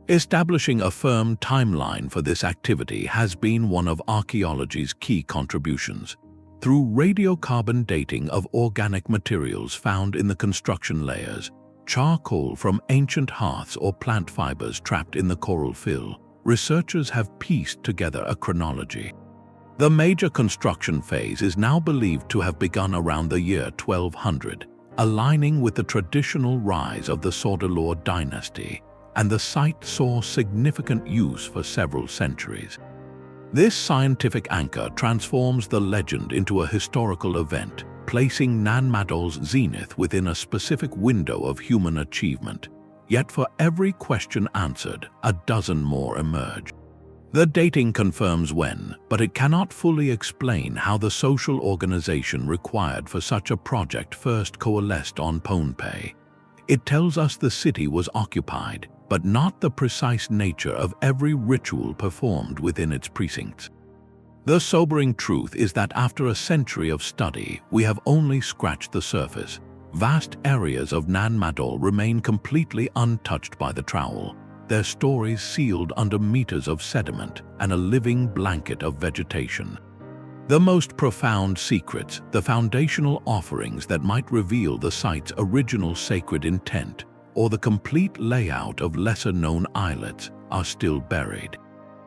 Establishing a firm timeline for this activity has been one of archaeology's key contributions. Through radiocarbon dating of organic materials found in the construction layers, charcoal from ancient hearths or plant fibers trapped in the coral fill, researchers have pieced together a chronology. The major construction phase is now believed to have begun around the year 1200, aligning with the traditional rise of the Saudeleur dynasty, and the site saw significant use for several centuries. This scientific anchor transforms the legend into a historical event, placing Nan Madol's zenith within a specific window of human achievement. Yet for every question answered, a dozen more emerge. The dating confirms when, but it cannot fully explain how the social organization required for such a project first coalesced on Pohnpei. It tells us the city was occupied, but not the precise nature of every ritual performed within its precincts. The sobering truth is that after a century of study, we have only scratched the surface. Vast areas of Nan Madol remain completely untouched by the trowel, their stories sealed under meters of sediment and a living blanket of vegetation. The most profound secrets, the foundational offerings that might reveal the site's original sacred intent, or the complete layout of lesser-known islets, are still buried.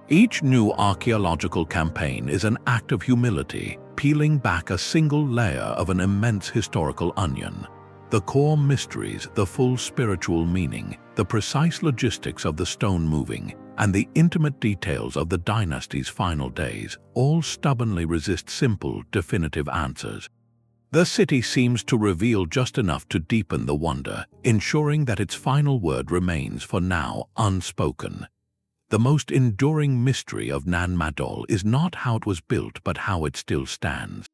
Each new archaeological campaign is an act of humility, peeling back a single layer of an immense historical onion. The core mysteries, the full spiritual meaning, the precise logistics of the stone moving, and the intimate details of the dynasty's final days all stubbornly resist simple, definitive answers. The city seems to reveal just enough to deepen the wonder, ensuring that its final word remains, for now, unspoken. The most enduring mystery of Nan Madol is not how it was built, but how it still stands.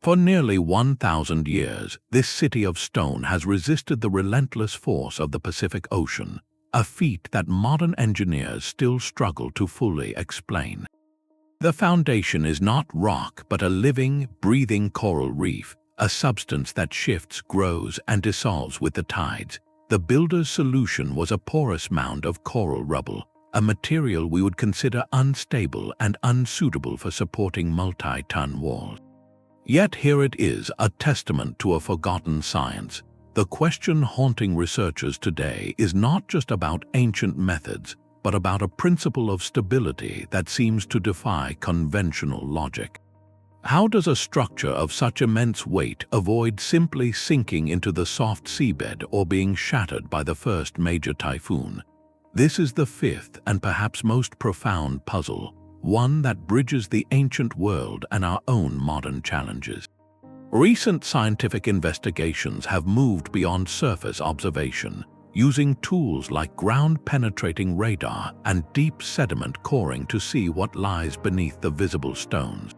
For nearly 1,000 years, this city of stone has resisted the relentless force of the Pacific Ocean, a feat that modern engineers still struggle to fully explain. The foundation is not rock, but a living, breathing coral reef, a substance that shifts, grows, and dissolves with the tides. The builder's solution was a porous mound of coral rubble, a material we would consider unstable and unsuitable for supporting multi-ton walls. Yet here it is, a testament to a forgotten science. The question haunting researchers today is not just about ancient methods, but about a principle of stability that seems to defy conventional logic. How does a structure of such immense weight avoid simply sinking into the soft seabed or being shattered by the first major typhoon? This is the fifth and perhaps most profound puzzle, one that bridges the ancient world and our own modern challenges. Recent scientific investigations have moved beyond surface observation, using tools like ground-penetrating radar and deep sediment coring to see what lies beneath the visible stones.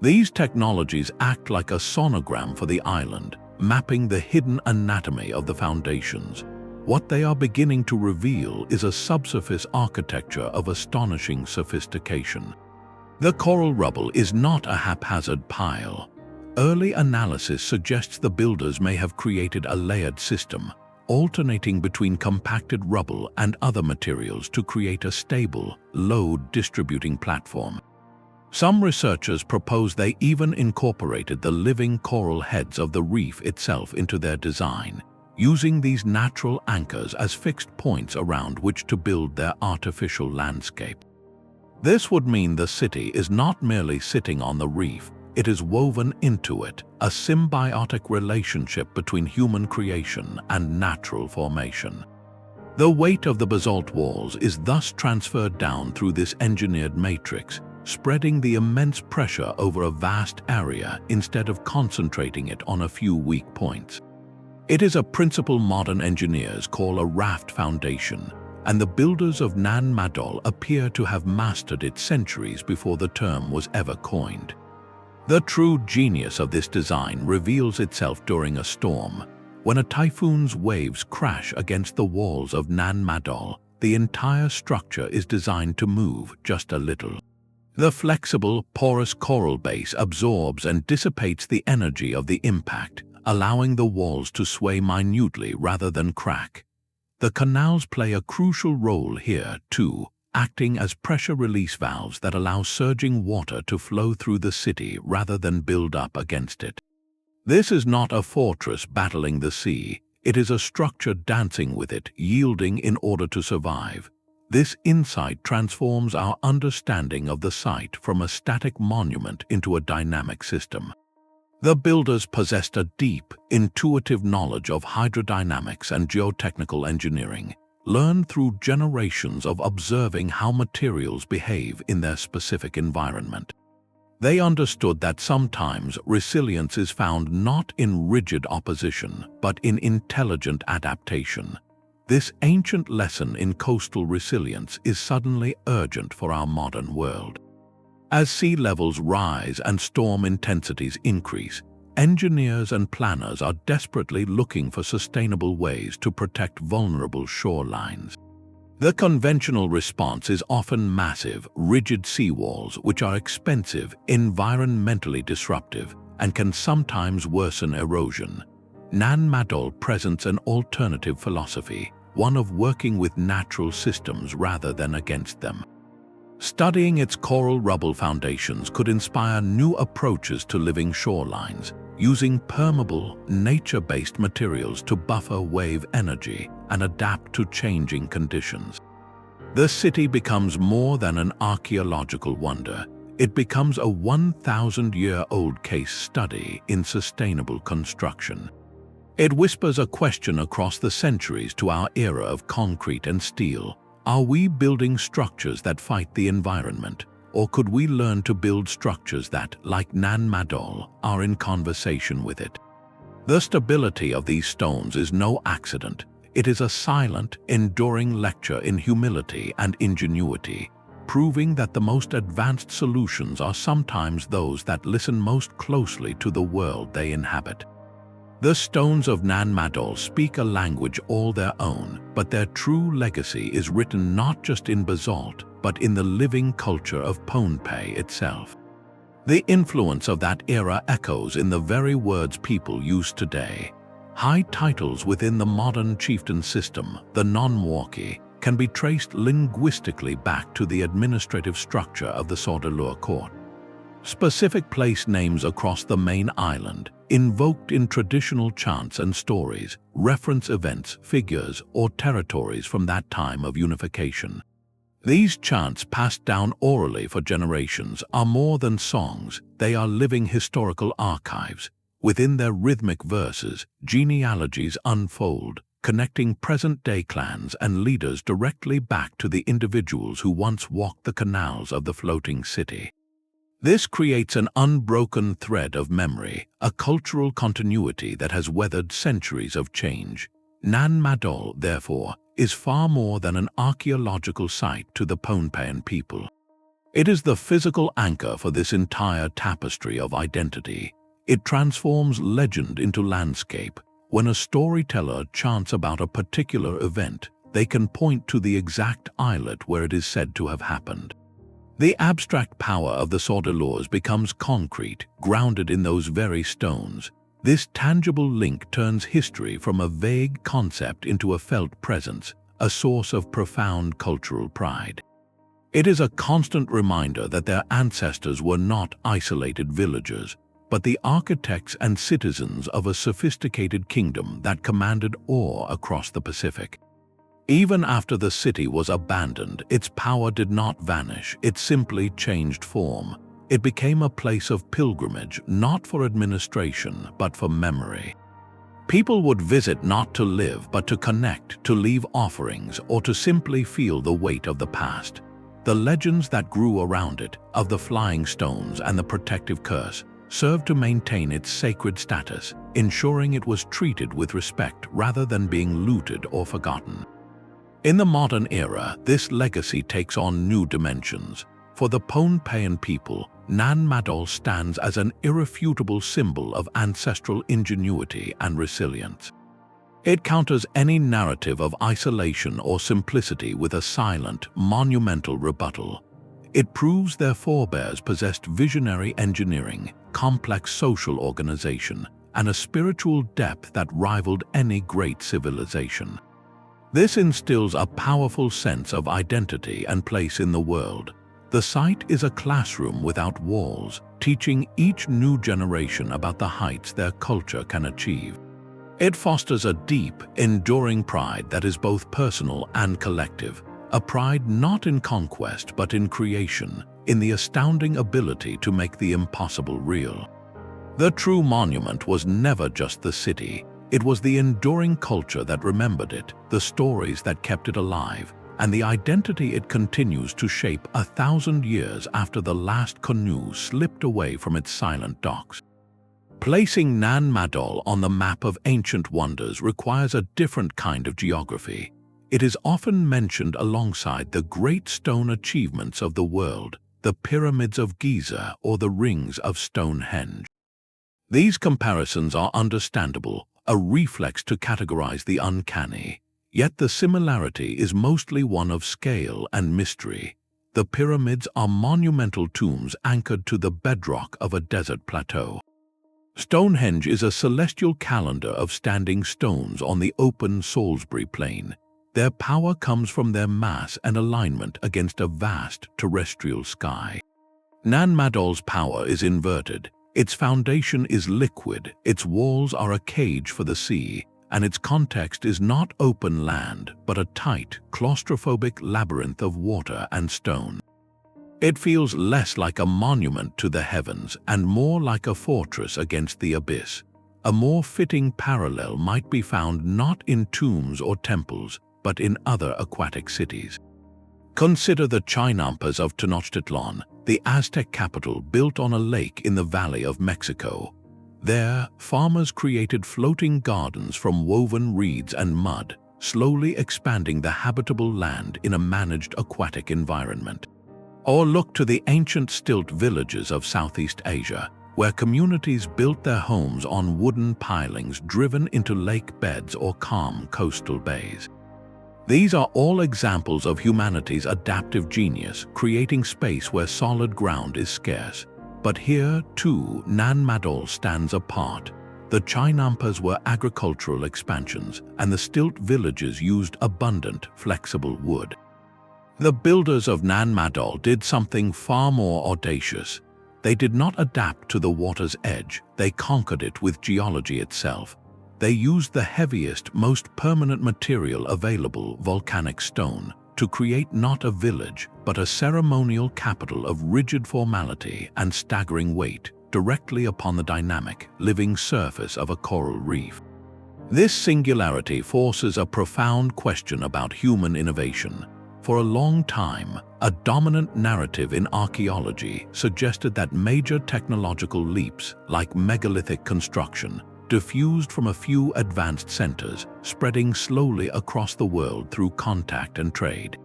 These technologies act like a sonogram for the island, mapping the hidden anatomy of the foundations. What they are beginning to reveal is a subsurface architecture of astonishing sophistication. The coral rubble is not a haphazard pile. Early analysis suggests the builders may have created a layered system, alternating between compacted rubble and other materials to create a stable, load-distributing platform. Some researchers propose they even incorporated the living coral heads of the reef itself into their design, using these natural anchors as fixed points around which to build their artificial landscape. This would mean the city is not merely sitting on the reef, it is woven into it, a symbiotic relationship between human creation and natural formation. The weight of the basalt walls is thus transferred down through this engineered matrix, spreading the immense pressure over a vast area instead of concentrating it on a few weak points. It is a principle modern engineers call a raft foundation, and the builders of Nan Madol appear to have mastered it centuries before the term was ever coined. The true genius of this design reveals itself during a storm. When a typhoon's waves crash against the walls of Nan Madol, the entire structure is designed to move just a little. The flexible, porous coral base absorbs and dissipates the energy of the impact, allowing the walls to sway minutely rather than crack. The canals play a crucial role here, too, acting as pressure release valves that allow surging water to flow through the city rather than build up against it. This is not a fortress battling the sea, it is a structure dancing with it, yielding in order to survive. This insight transforms our understanding of the site from a static monument into a dynamic system. The builders possessed a deep, intuitive knowledge of hydrodynamics and geotechnical engineering, learned through generations of observing how materials behave in their specific environment. They understood that sometimes resilience is found not in rigid opposition, but in intelligent adaptation. This ancient lesson in coastal resilience is suddenly urgent for our modern world. As sea levels rise and storm intensities increase, engineers and planners are desperately looking for sustainable ways to protect vulnerable shorelines. The conventional response is often massive, rigid seawalls which are expensive, environmentally disruptive, and can sometimes worsen erosion. Nan Madol presents an alternative philosophy, one of working with natural systems rather than against them. Studying its coral rubble foundations could inspire new approaches to living shorelines, using permeable, nature-based materials to buffer wave energy and adapt to changing conditions. The city becomes more than an archaeological wonder. It becomes a 1,000-year-old case study in sustainable construction. It whispers a question across the centuries to our era of concrete and steel. Are we building structures that fight the environment, or could we learn to build structures that, like Nan Madol, are in conversation with it? The stability of these stones is no accident. It is a silent, enduring lecture in humility and ingenuity, proving that the most advanced solutions are sometimes those that listen most closely to the world they inhabit. The stones of Nan Madol speak a language all their own, but their true legacy is written not just in basalt, but in the living culture of Pohnpei itself. The influence of that era echoes in the very words people use today. High titles within the modern chieftain system, the non-Morki, can be traced linguistically back to the administrative structure of the Saudeleur court. Specific place names across the main island, invoked in traditional chants and stories, reference events, figures, or territories from that time of unification. These chants, passed down orally for generations, are more than songs. They are living historical archives. Within their rhythmic verses, genealogies unfold, connecting present-day clans and leaders directly back to the individuals who once walked the canals of the floating city. This creates an unbroken thread of memory, a cultural continuity that has weathered centuries of change. Nan Madol, therefore, is far more than an archaeological site to the Pohnpei people. It is the physical anchor for this entire tapestry of identity. It transforms legend into landscape. When a storyteller chants about a particular event, they can point to the exact islet where it is said to have happened. The abstract power of the Saudeleurs becomes concrete, grounded in those very stones. This tangible link turns history from a vague concept into a felt presence, a source of profound cultural pride. It is a constant reminder that their ancestors were not isolated villagers, but the architects and citizens of a sophisticated kingdom that commanded awe across the Pacific. Even after the city was abandoned, its power did not vanish, it simply changed form. It became a place of pilgrimage, not for administration, but for memory. People would visit not to live, but to connect, to leave offerings, or to simply feel the weight of the past. The legends that grew around it, of the flying stones and the protective curse, served to maintain its sacred status, ensuring it was treated with respect rather than being looted or forgotten. In the modern era, this legacy takes on new dimensions. For the Pohnpei people, Nan Madol stands as an irrefutable symbol of ancestral ingenuity and resilience. It counters any narrative of isolation or simplicity with a silent, monumental rebuttal. It proves their forebears possessed visionary engineering, complex social organization, and a spiritual depth that rivaled any great civilization. This instills a powerful sense of identity and place in the world. The site is a classroom without walls, teaching each new generation about the heights their culture can achieve. It fosters a deep, enduring pride that is both personal and collective, a pride not in conquest but in creation, in the astounding ability to make the impossible real. The true monument was never just the city. It was the enduring culture that remembered it, the stories that kept it alive, and the identity it continues to shape 1,000 years after the last canoe slipped away from its silent docks. Placing Nan Madol on the map of ancient wonders requires a different kind of geography. It is often mentioned alongside the great stone achievements of the world, the pyramids of Giza or the rings of Stonehenge. These comparisons are understandable, a reflex to categorize the uncanny. Yet the similarity is mostly one of scale and mystery. The pyramids are monumental tombs anchored to the bedrock of a desert plateau. Stonehenge is a celestial calendar of standing stones on the open Salisbury Plain. Their power comes from their mass and alignment against a vast terrestrial sky. Nan Madol's power is inverted. Its foundation is liquid, its walls are a cage for the sea, and its context is not open land, but a tight, claustrophobic labyrinth of water and stone. It feels less like a monument to the heavens and more like a fortress against the abyss. A more fitting parallel might be found not in tombs or temples, but in other aquatic cities. Consider the Chinampas of Tenochtitlan, the Aztec capital built on a lake in the Valley of Mexico. There, farmers created floating gardens from woven reeds and mud, slowly expanding the habitable land in a managed aquatic environment. Or look to the ancient stilt villages of Southeast Asia, where communities built their homes on wooden pilings driven into lake beds or calm coastal bays. These are all examples of humanity's adaptive genius, creating space where solid ground is scarce. But here, too, Nan Madol stands apart. The Chinampas were agricultural expansions, and the stilt villages used abundant, flexible wood. The builders of Nan Madol did something far more audacious. They did not adapt to the water's edge, they conquered it with geology itself. They used the heaviest, most permanent material available, volcanic stone, to create not a village, but a ceremonial capital of rigid formality and staggering weight directly upon the dynamic, living surface of a coral reef. This singularity forces a profound question about human innovation. For a long time, a dominant narrative in archaeology suggested that major technological leaps, like megalithic construction, diffused from a few advanced centers, spreading slowly across the world through contact and trade.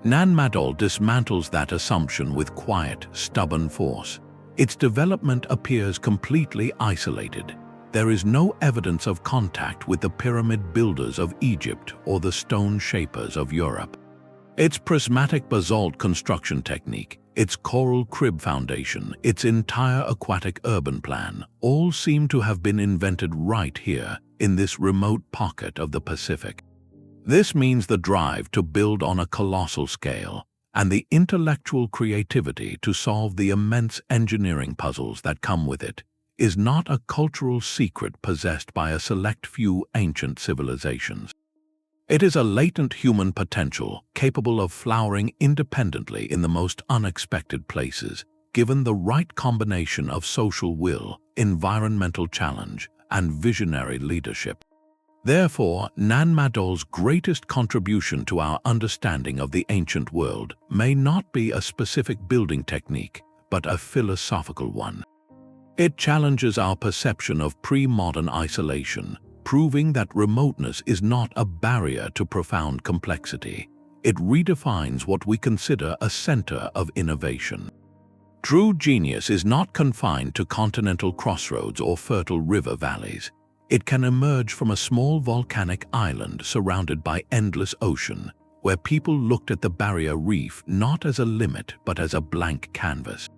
Nan Madol dismantles that assumption with quiet, stubborn force. Its development appears completely isolated. There is no evidence of contact with the pyramid builders of Egypt or the stone shapers of Europe. Its prismatic basalt construction technique, its coral crib foundation, its entire aquatic urban plan, all seem to have been invented right here in this remote pocket of the Pacific. This means the drive to build on a colossal scale and the intellectual creativity to solve the immense engineering puzzles that come with it is not a cultural secret possessed by a select few ancient civilizations. It is a latent human potential capable of flowering independently in the most unexpected places, given the right combination of social will, environmental challenge, and visionary leadership. Therefore, Nan Madol's greatest contribution to our understanding of the ancient world may not be a specific building technique, but a philosophical one. It challenges our perception of pre-modern isolation, proving that remoteness is not a barrier to profound complexity. It redefines what we consider a center of innovation. True genius is not confined to continental crossroads or fertile river valleys. It can emerge from a small volcanic island surrounded by endless ocean, where people looked at the barrier reef not as a limit but as a blank canvas.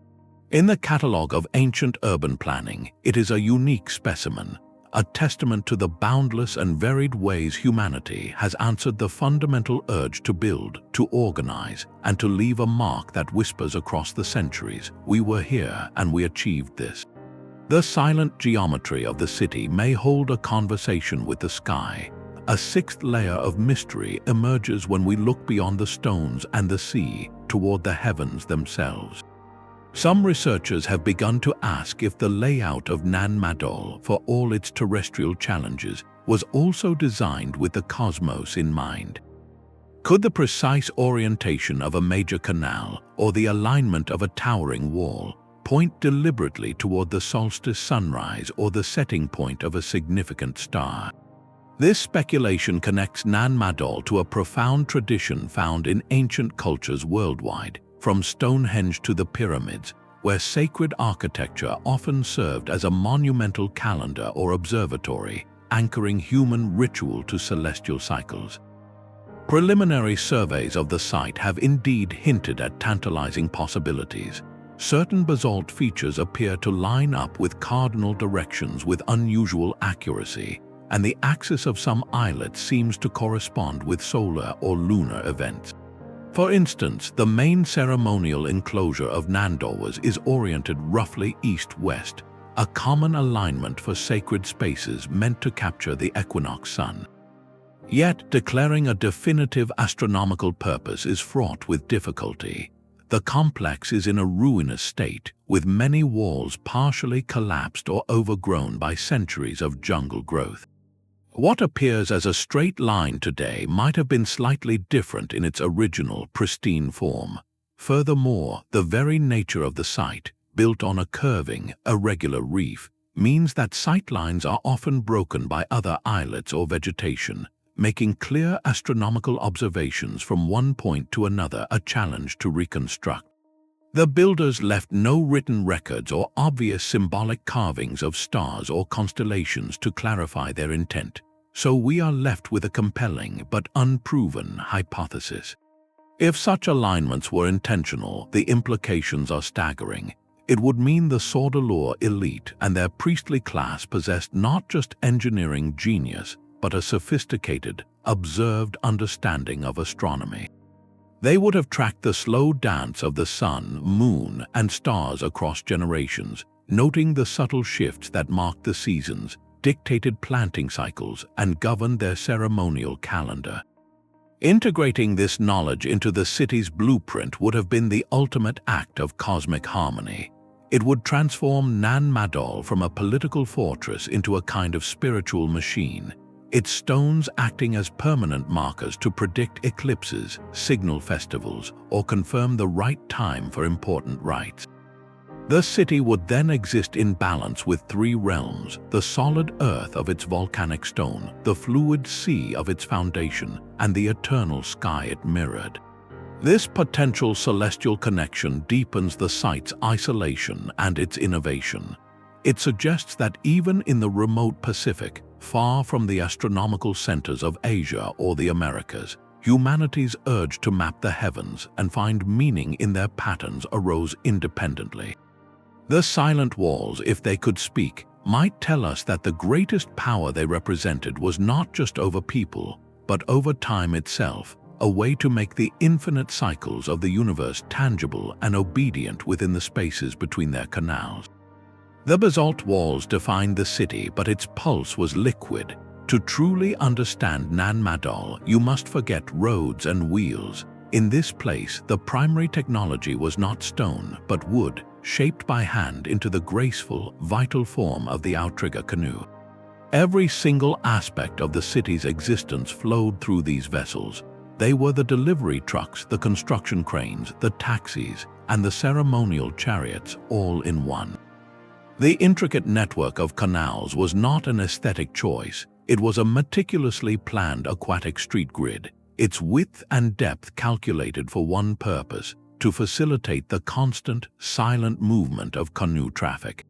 In the catalogue of ancient urban planning, it is a unique specimen, a testament to the boundless and varied ways humanity has answered the fundamental urge to build, to organize, and to leave a mark that whispers across the centuries, "We were here and we achieved this." The silent geometry of the city may hold a conversation with the sky. A sixth layer of mystery emerges when we look beyond the stones and the sea toward the heavens themselves. Some researchers have begun to ask if the layout of Nan Madol, for all its terrestrial challenges, was also designed with the cosmos in mind. Could the precise orientation of a major canal or the alignment of a towering wall point deliberately toward the solstice sunrise or the setting point of a significant star? This speculation connects Nan Madol to a profound tradition found in ancient cultures worldwide, from Stonehenge to the pyramids, where sacred architecture often served as a monumental calendar or observatory, anchoring human ritual to celestial cycles. Preliminary surveys of the site have indeed hinted at tantalizing possibilities. Certain basalt features appear to line up with cardinal directions with unusual accuracy, and the axis of some islets seems to correspond with solar or lunar events. For instance, the main ceremonial enclosure of Dauwas is oriented roughly east-west, a common alignment for sacred spaces meant to capture the equinox sun. Yet, declaring a definitive astronomical purpose is fraught with difficulty. The complex is in a ruinous state, with many walls partially collapsed or overgrown by centuries of jungle growth. What appears as a straight line today might have been slightly different in its original, pristine form. Furthermore, the very nature of the site, built on a curving, irregular reef, means that sightlines are often broken by other islets or vegetation, making clear astronomical observations from one point to another a challenge to reconstruct. The builders left no written records or obvious symbolic carvings of stars or constellations to clarify their intent, so we are left with a compelling but unproven hypothesis. If such alignments were intentional, the implications are staggering. It would mean the Saudeleur elite and their priestly class possessed not just engineering genius, but a sophisticated, observed understanding of astronomy. They would have tracked the slow dance of the sun, moon, and stars across generations, noting the subtle shifts that marked the seasons, dictated planting cycles, and governed their ceremonial calendar. Integrating this knowledge into the city's blueprint would have been the ultimate act of cosmic harmony. It would transform Nan Madol from a political fortress into a kind of spiritual machine, its stones acting as permanent markers to predict eclipses, signal festivals, or confirm the right time for important rites. The city would then exist in balance with three realms: the solid earth of its volcanic stone, the fluid sea of its foundation, and the eternal sky it mirrored. This potential celestial connection deepens the site's isolation and its innovation. It suggests that even in the remote Pacific, far from the astronomical centers of Asia or the Americas, humanity's urge to map the heavens and find meaning in their patterns arose independently. The silent walls, if they could speak, might tell us that the greatest power they represented was not just over people, but over time itself, a way to make the infinite cycles of the universe tangible and obedient within the spaces between their canals. The basalt walls defined the city, but its pulse was liquid. To truly understand Nan Madol, you must forget roads and wheels. In this place, the primary technology was not stone, but wood, shaped by hand into the graceful, vital form of the outrigger canoe. Every single aspect of the city's existence flowed through these vessels. They were the delivery trucks, the construction cranes, the taxis, and the ceremonial chariots, all in one. The intricate network of canals was not an aesthetic choice. It was a meticulously planned aquatic street grid, its width and depth calculated for one purpose: to facilitate the constant, silent movement of canoe traffic.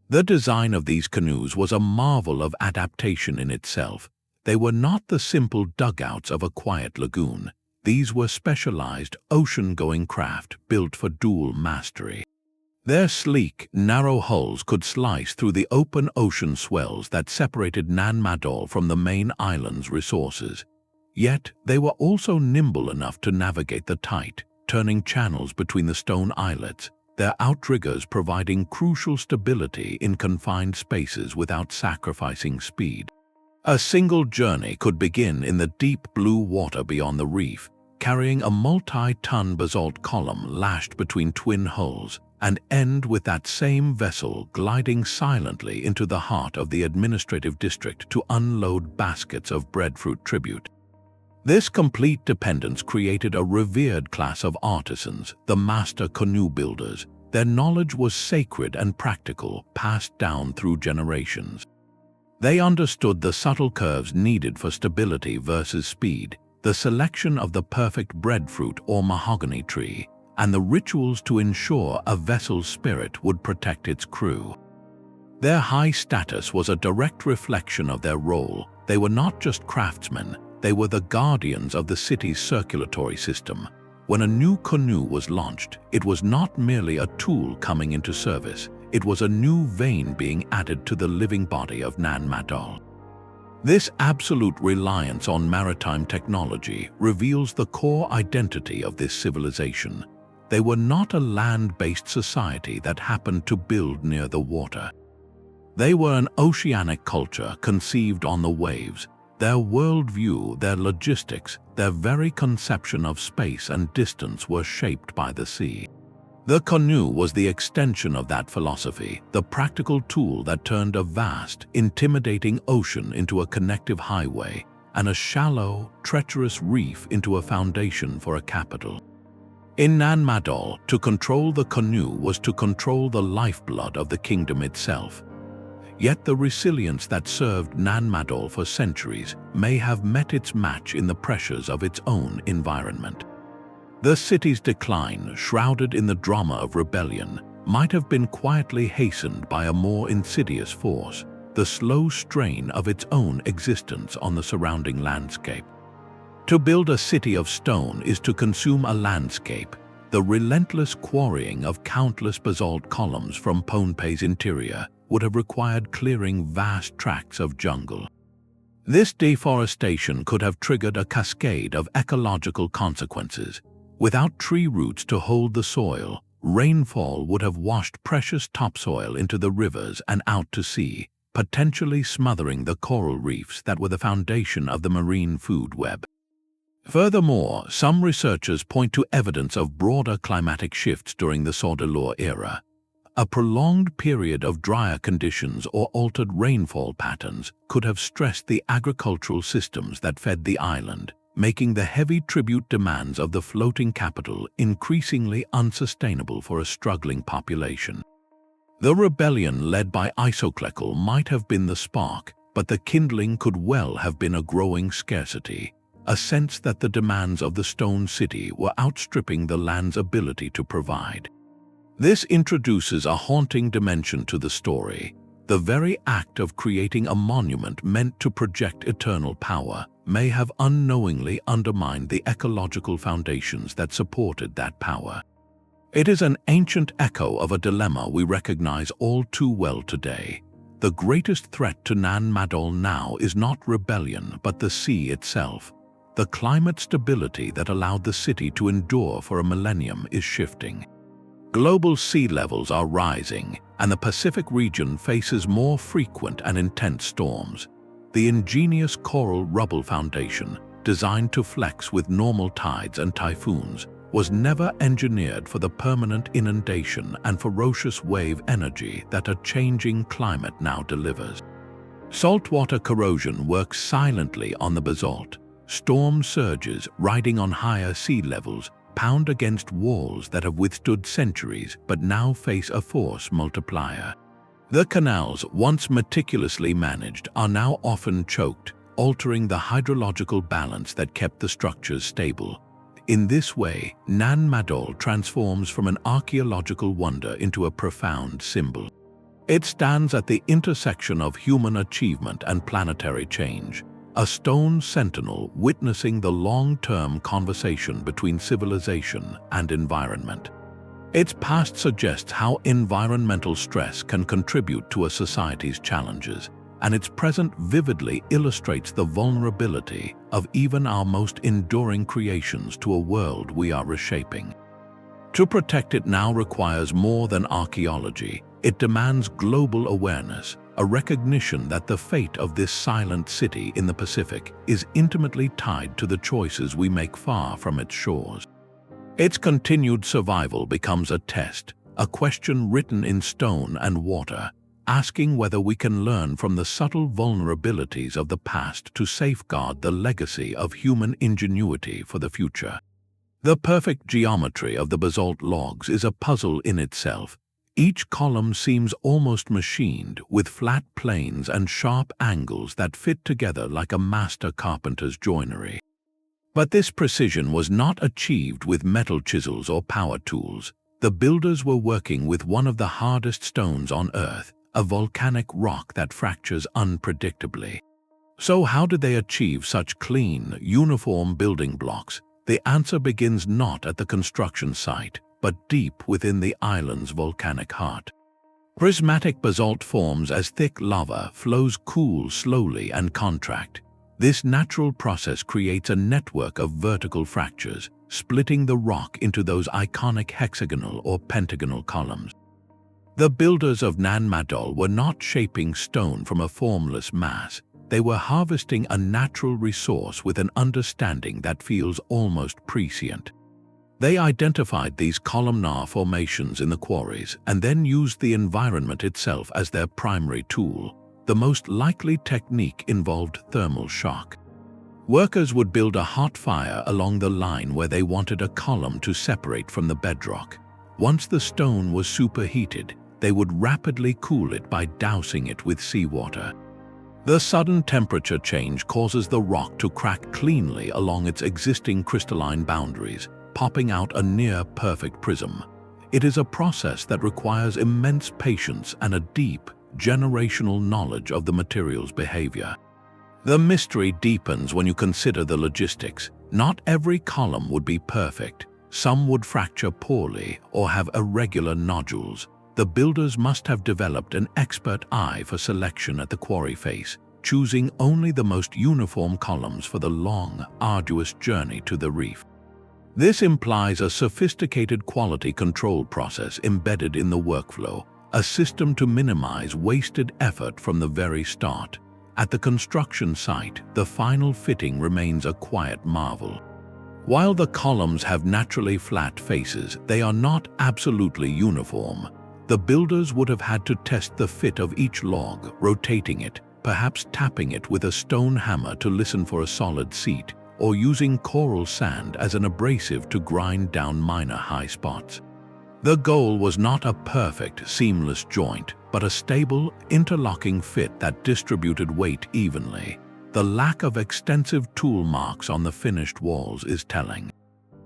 The design of these canoes was a marvel of adaptation in itself. They were not the simple dugouts of a quiet lagoon. These were specialized, ocean-going craft built for dual mastery. Their sleek, narrow hulls could slice through the open ocean swells that separated Nan Madol from the main island's resources. Yet, they were also nimble enough to navigate the tight, turning channels between the stone islets, their outriggers providing crucial stability in confined spaces without sacrificing speed. A single journey could begin in the deep blue water beyond the reef, carrying a multi-ton basalt column lashed between twin hulls, and end with that same vessel gliding silently into the heart of the administrative district to unload baskets of breadfruit tribute. This complete dependence created a revered class of artisans, the master canoe builders. Their knowledge was sacred and practical, passed down through generations. They understood the subtle curves needed for stability versus speed, the selection of the perfect breadfruit or mahogany tree, and the rituals to ensure a vessel's spirit would protect its crew. Their high status was a direct reflection of their role. They were not just craftsmen. They were the guardians of the city's circulatory system. When a new canoe was launched, it was not merely a tool coming into service. It was a new vein being added to the living body of Nan Madol. This absolute reliance on maritime technology reveals the core identity of this civilization. They were not a land-based society that happened to build near the water. They were an oceanic culture conceived on the waves. Their worldview, their logistics, their very conception of space and distance were shaped by the sea. The canoe was the extension of that philosophy, the practical tool that turned a vast, intimidating ocean into a connective highway, and a shallow, treacherous reef into a foundation for a capital. In Nan Madol, to control the canoe was to control the lifeblood of the kingdom itself. Yet the resilience that served Nan Madol for centuries may have met its match in the pressures of its own environment. The city's decline, shrouded in the drama of rebellion, might have been quietly hastened by a more insidious force, the slow strain of its own existence on the surrounding landscape. To build a city of stone is to consume a landscape, the relentless quarrying of countless basalt columns from Pohnpei's interior would have required clearing vast tracts of jungle. This deforestation could have triggered a cascade of ecological consequences. Without tree roots to hold the soil, rainfall would have washed precious topsoil into the rivers and out to sea, potentially smothering the coral reefs that were the foundation of the marine food web. Furthermore, some researchers point to evidence of broader climatic shifts during the Saudeleur era. A prolonged period of drier conditions or altered rainfall patterns could have stressed the agricultural systems that fed the island, making the heavy tribute demands of the floating capital increasingly unsustainable for a struggling population. The rebellion led by Isokelekel might have been the spark, but the kindling could well have been a growing scarcity, a sense that the demands of the stone city were outstripping the land's ability to provide. This introduces a haunting dimension to the story. The very act of creating a monument meant to project eternal power may have unknowingly undermined the ecological foundations that supported that power. It is an ancient echo of a dilemma we recognize all too well today. The greatest threat to Nan Madol now is not rebellion but the sea itself. The climate stability that allowed the city to endure for a millennium is shifting. Global sea levels are rising, and the Pacific region faces more frequent and intense storms. The ingenious coral rubble foundation, designed to flex with normal tides and typhoons, was never engineered for the permanent inundation and ferocious wave energy that a changing climate now delivers. Saltwater corrosion works silently on the basalt. Storm surges riding on higher sea levels pound against walls that have withstood centuries but now face a force multiplier. The canals, once meticulously managed, are now often choked, altering the hydrological balance that kept the structures stable. In this way, Nan Madol transforms from an archaeological wonder into a profound symbol. It stands at the intersection of human achievement and planetary change, a stone sentinel witnessing the long-term conversation between civilization and environment. Its past suggests how environmental stress can contribute to a society's challenges, and its present vividly illustrates the vulnerability of even our most enduring creations to a world we are reshaping. To protect it now requires more than archaeology. It demands global awareness, a recognition that the fate of this silent city in the Pacific is intimately tied to the choices we make far from its shores. Its continued survival becomes a test, a question written in stone and water, asking whether we can learn from the subtle vulnerabilities of the past to safeguard the legacy of human ingenuity for the future. The perfect geometry of the basalt logs is a puzzle in itself. Each column seems almost machined, with flat planes and sharp angles that fit together like a master carpenter's joinery. But this precision was not achieved with metal chisels or power tools. The builders were working with one of the hardest stones on Earth, a volcanic rock that fractures unpredictably. So how did they achieve such clean, uniform building blocks? The answer begins not at the construction site, but deep within the island's volcanic heart. Prismatic basalt forms as thick lava flows cool slowly and contract. This natural process creates a network of vertical fractures, splitting the rock into those iconic hexagonal or pentagonal columns. The builders of Nan Madol were not shaping stone from a formless mass. They were harvesting a natural resource with an understanding that feels almost prescient. They identified these columnar formations in the quarries and then used the environment itself as their primary tool. The most likely technique involved thermal shock. Workers would build a hot fire along the line where they wanted a column to separate from the bedrock. Once the stone was superheated, they would rapidly cool it by dousing it with seawater. The sudden temperature change causes the rock to crack cleanly along its existing crystalline boundaries, popping out a near-perfect prism. It is a process that requires immense patience and a deep, generational knowledge of the material's behavior. The mystery deepens when you consider the logistics. Not every column would be perfect. Some would fracture poorly or have irregular nodules. The builders must have developed an expert eye for selection at the quarry face, choosing only the most uniform columns for the long, arduous journey to the reef. This implies a sophisticated quality control process embedded in the workflow, a system to minimize wasted effort from the very start. At the construction site, the final fitting remains a quiet marvel. While the columns have naturally flat faces, they are not absolutely uniform. The builders would have had to test the fit of each log, rotating it, perhaps tapping it with a stone hammer to listen for a solid seat, or using coral sand as an abrasive to grind down minor high spots. The goal was not a perfect, seamless joint, but a stable, interlocking fit that distributed weight evenly. The lack of extensive tool marks on the finished walls is telling.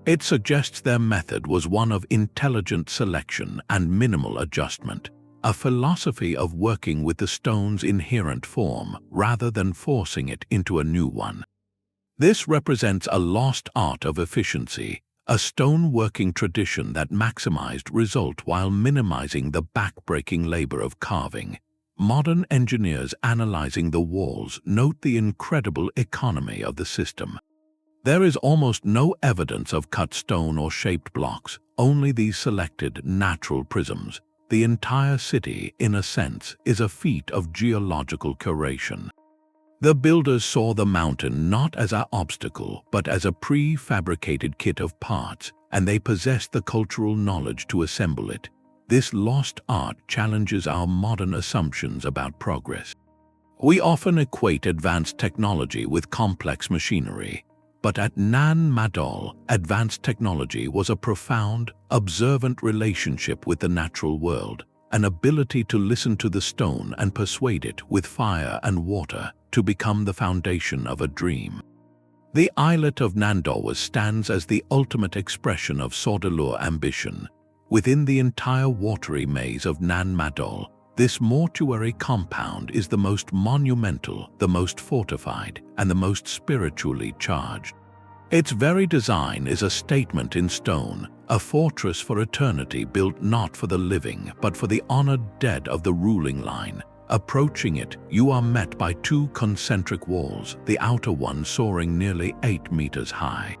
It suggests their method was one of intelligent selection and minimal adjustment, a philosophy of working with the stone's inherent form rather than forcing it into a new one. This represents a lost art of efficiency, a stone-working tradition that maximized result while minimizing the back-breaking labor of carving. Modern engineers analyzing the walls note the incredible economy of the system. There is almost no evidence of cut stone or shaped blocks, only these selected natural prisms. The entire city, in a sense, is a feat of geological curation. The builders saw the mountain not as an obstacle, but as a prefabricated kit of parts, and they possessed the cultural knowledge to assemble it. This lost art challenges our modern assumptions about progress. We often equate advanced technology with complex machinery, but at Nan Madol, advanced technology was a profound, observant relationship with the natural world, an ability to listen to the stone and persuade it with fire and water to become the foundation of a dream. The islet of Dauwas stands as the ultimate expression of Saudeleur ambition. Within the entire watery maze of Nan Madol, this mortuary compound is the most monumental, the most fortified, and the most spiritually charged. Its very design is a statement in stone, a fortress for eternity built not for the living but for the honored dead of the ruling line. Approaching it, you are met by two concentric walls, the outer one soaring nearly 8 meters high.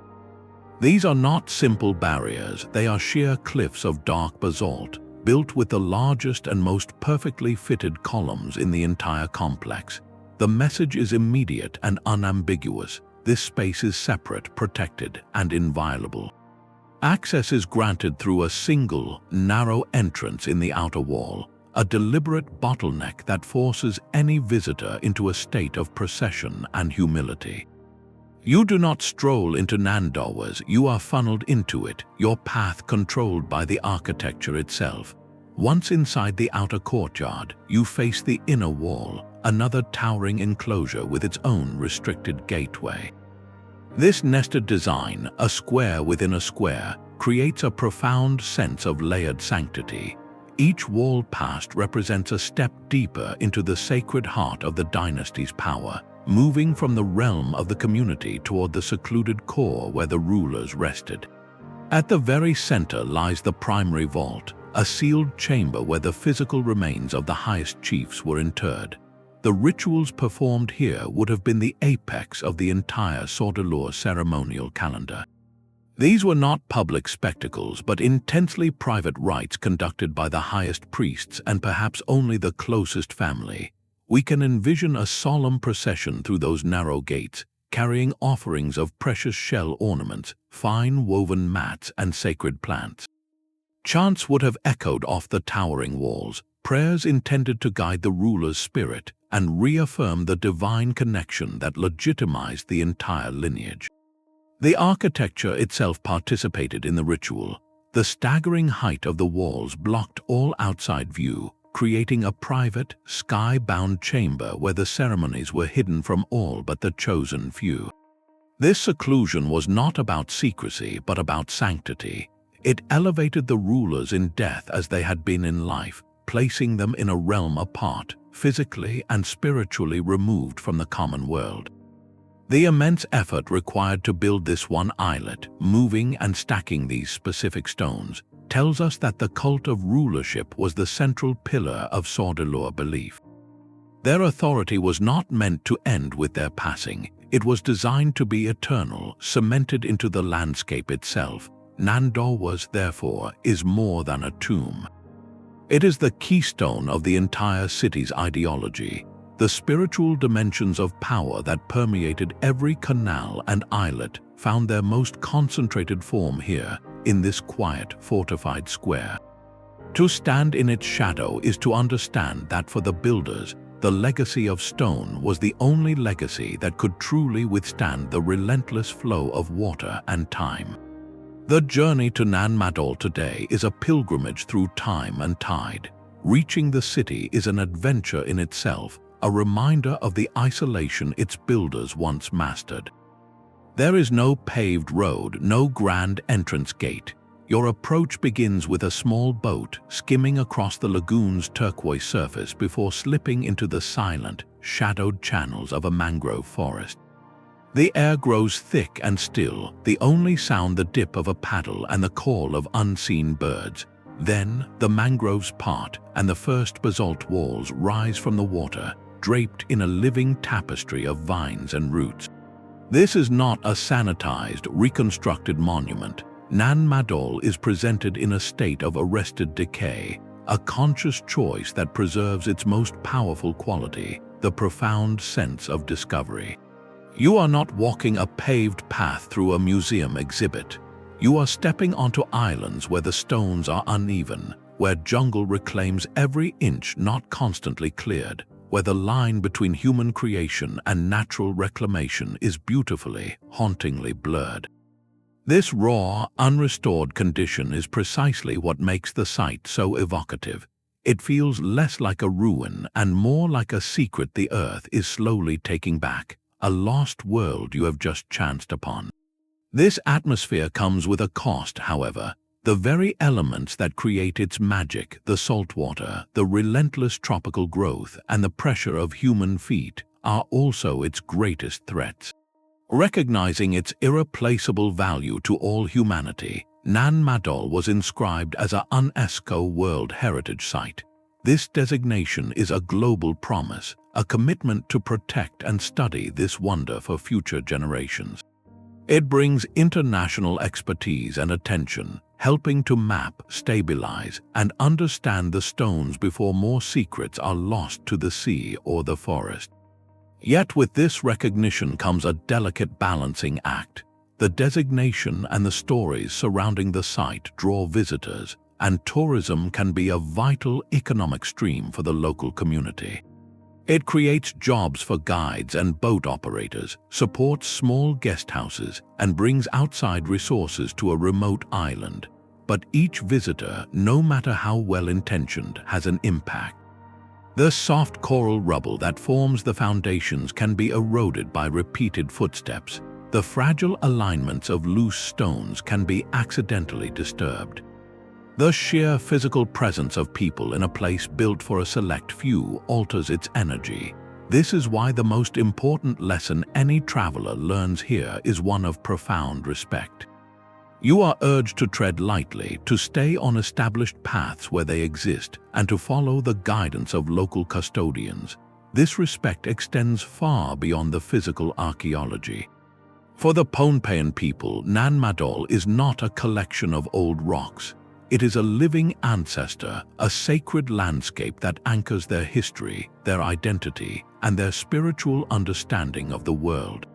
These are not simple barriers, they are sheer cliffs of dark basalt, built with the largest and most perfectly fitted columns in the entire complex. The message is immediate and unambiguous. This space is separate, protected, and inviolable. Access is granted through a single, narrow entrance in the outer wall, a deliberate bottleneck that forces any visitor into a state of procession and humility. You do not stroll into Nan Dauwas, you are funneled into it, your path controlled by the architecture itself. Once inside the outer courtyard, you face the inner wall, another towering enclosure with its own restricted gateway. This nested design, a square within a square, creates a profound sense of layered sanctity. Each wall passed represents a step deeper into the sacred heart of the dynasty's power, moving from the realm of the community toward the secluded core where the rulers rested. At the very center lies the primary vault, a sealed chamber where the physical remains of the highest chiefs were interred. The rituals performed here would have been the apex of the entire Saudeleur ceremonial calendar. These were not public spectacles, but intensely private rites conducted by the highest priests and perhaps only the closest family. We can envision a solemn procession through those narrow gates, carrying offerings of precious shell ornaments, fine woven mats, and sacred plants. Chants would have echoed off the towering walls, prayers intended to guide the ruler's spirit and reaffirm the divine connection that legitimized the entire lineage. The architecture itself participated in the ritual. The staggering height of the walls blocked all outside view, creating a private, sky-bound chamber where the ceremonies were hidden from all but the chosen few. This seclusion was not about secrecy but about sanctity. It elevated the rulers in death as they had been in life, placing them in a realm apart, physically and spiritually removed from the common world. The immense effort required to build this one islet, moving and stacking these specific stones, tells us that the cult of rulership was the central pillar of Saudeleur belief. Their authority was not meant to end with their passing. It was designed to be eternal, cemented into the landscape itself. Nan Dauwas, therefore, is more than a tomb. It is the keystone of the entire city's ideology, the spiritual dimensions of power that permeated every canal and islet found their most concentrated form here, in this quiet, fortified square. To stand in its shadow is to understand that for the builders, the legacy of stone was the only legacy that could truly withstand the relentless flow of water and time. The journey to Nan Madol today is a pilgrimage through time and tide. Reaching the city is an adventure in itself, a reminder of the isolation its builders once mastered. There is no paved road, no grand entrance gate. Your approach begins with a small boat skimming across the lagoon's turquoise surface before slipping into the silent, shadowed channels of a mangrove forest. The air grows thick and still, the only sound the dip of a paddle and the call of unseen birds. Then, the mangroves part and the first basalt walls rise from the water, draped in a living tapestry of vines and roots. This is not a sanitized, reconstructed monument. Nan Madol is presented in a state of arrested decay, a conscious choice that preserves its most powerful quality, the profound sense of discovery. You are not walking a paved path through a museum exhibit. You are stepping onto islands where the stones are uneven, where jungle reclaims every inch not constantly cleared, where the line between human creation and natural reclamation is beautifully, hauntingly blurred. This raw, unrestored condition is precisely what makes the site so evocative. It feels less like a ruin and more like a secret the earth is slowly taking back, a lost world you have just chanced upon. This atmosphere comes with a cost, however. The very elements that create its magic, the salt water, the relentless tropical growth, and the pressure of human feet, are also its greatest threats. Recognizing its irreplaceable value to all humanity, Nan Madol was inscribed as a UNESCO World Heritage Site. This designation is a global promise, a commitment to protect and study this wonder for future generations. It brings international expertise and attention, helping to map, stabilize, and understand the stones before more secrets are lost to the sea or the forest. Yet with this recognition comes a delicate balancing act. The designation and the stories surrounding the site draw visitors, and tourism can be a vital economic stream for the local community. It creates jobs for guides and boat operators, supports small guest houses, and brings outside resources to a remote island. But each visitor, no matter how well-intentioned, has an impact. The soft coral rubble that forms the foundations can be eroded by repeated footsteps. The fragile alignments of loose stones can be accidentally disturbed. The sheer physical presence of people in a place built for a select few alters its energy. This is why the most important lesson any traveler learns here is one of profound respect. You are urged to tread lightly, to stay on established paths where they exist, and to follow the guidance of local custodians. This respect extends far beyond the physical archaeology. For the Pohnpei people, Nan Madol is not a collection of old rocks. It is a living ancestor, a sacred landscape that anchors their history, their identity, and their spiritual understanding of the world.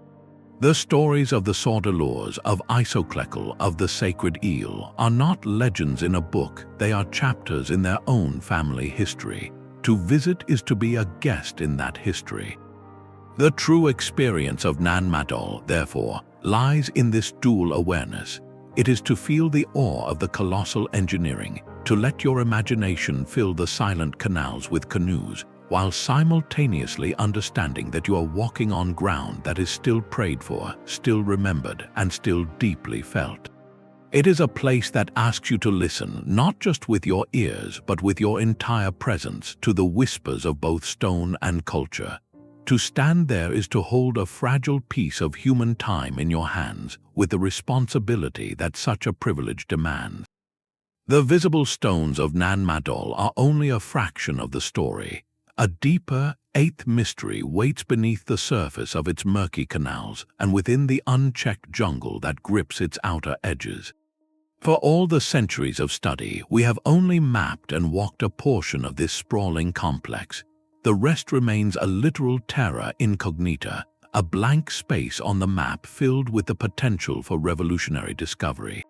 The stories of the Saudeleurs, of Isokelekel, of the Sacred Eel, are not legends in a book, they are chapters in their own family history. To visit is to be a guest in that history. The true experience of Nan Madol, therefore, lies in this dual awareness. It is to feel the awe of the colossal engineering, to let your imagination fill the silent canals with canoes, while simultaneously understanding that you are walking on ground that is still prayed for, still remembered, and still deeply felt. It is a place that asks you to listen, not just with your ears, but with your entire presence, to the whispers of both stone and culture. To stand there is to hold a fragile piece of human time in your hands, with the responsibility that such a privilege demands. The visible stones of Nan Madol are only a fraction of the story. A deeper, eighth mystery waits beneath the surface of its murky canals and within the unchecked jungle that grips its outer edges. For all the centuries of study, we have only mapped and walked a portion of this sprawling complex. The rest remains a literal terra incognita, a blank space on the map filled with the potential for revolutionary discovery.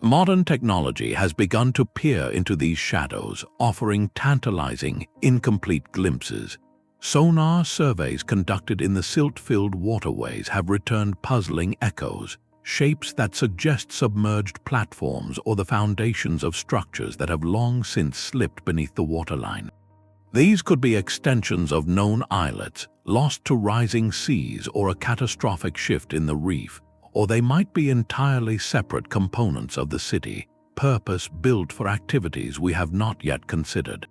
Modern technology has begun to peer into these shadows, offering tantalizing, incomplete glimpses. Sonar surveys conducted in the silt-filled waterways have returned puzzling echoes, shapes that suggest submerged platforms or the foundations of structures that have long since slipped beneath the waterline. These could be extensions of known islets, lost to rising seas or a catastrophic shift in the reef, or they might be entirely separate components of the city, purpose-built for activities we have not yet considered.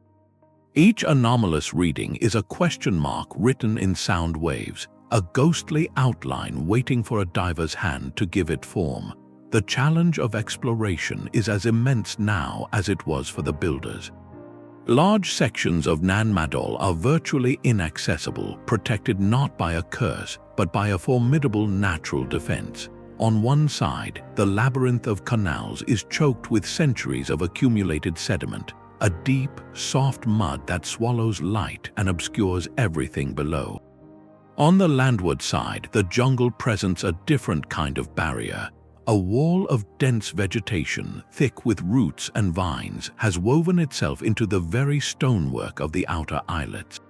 Each anomalous reading is a question mark written in sound waves, a ghostly outline waiting for a diver's hand to give it form. The challenge of exploration is as immense now as it was for the builders. Large sections of Nan Madol are virtually inaccessible, protected not by a curse, but by a formidable natural defense. On one side, the labyrinth of canals is choked with centuries of accumulated sediment, a deep, soft mud that swallows light and obscures everything below. On the landward side, the jungle presents a different kind of barrier. A wall of dense vegetation, thick with roots and vines, has woven itself into the very stonework of the outer islets.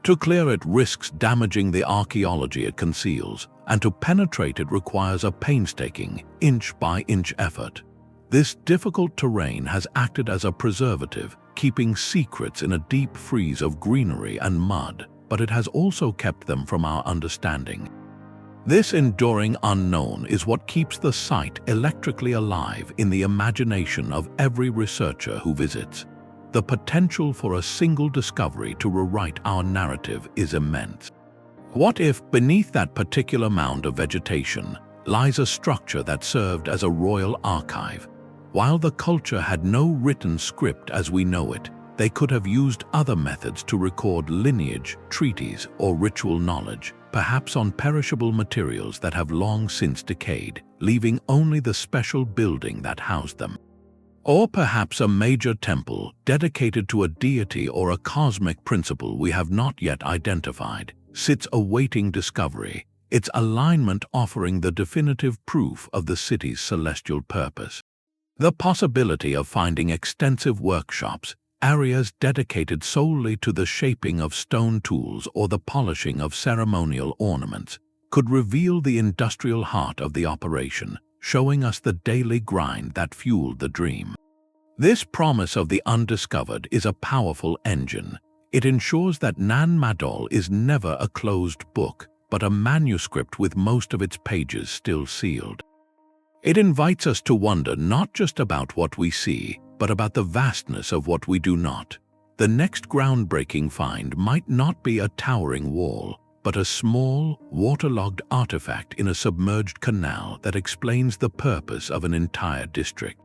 To clear it risks damaging the archaeology it conceals, and to penetrate it requires a painstaking, inch-by-inch effort. This difficult terrain has acted as a preservative, keeping secrets in a deep freeze of greenery and mud, but it has also kept them from our understanding. This enduring unknown is what keeps the site electrically alive in the imagination of every researcher who visits. The potential for a single discovery to rewrite our narrative is immense. What if, beneath that particular mound of vegetation, lies a structure that served as a royal archive? While the culture had no written script as we know it, they could have used other methods to record lineage, treaties, or ritual knowledge, perhaps on perishable materials that have long since decayed, leaving only the special building that housed them. Or perhaps a major temple dedicated to a deity or a cosmic principle we have not yet identified sits awaiting discovery, its alignment offering the definitive proof of the city's celestial purpose. The possibility of finding extensive workshops, areas dedicated solely to the shaping of stone tools or the polishing of ceremonial ornaments, could reveal the industrial heart of the operation, showing us the daily grind that fueled the dream. This promise of the undiscovered is a powerful engine. It ensures that Nan Madol is never a closed book, but a manuscript with most of its pages still sealed. It invites us to wonder not just about what we see, but about the vastness of what we do not. The next groundbreaking find might not be a towering wall, but a small, waterlogged artifact in a submerged canal that explains the purpose of an entire district.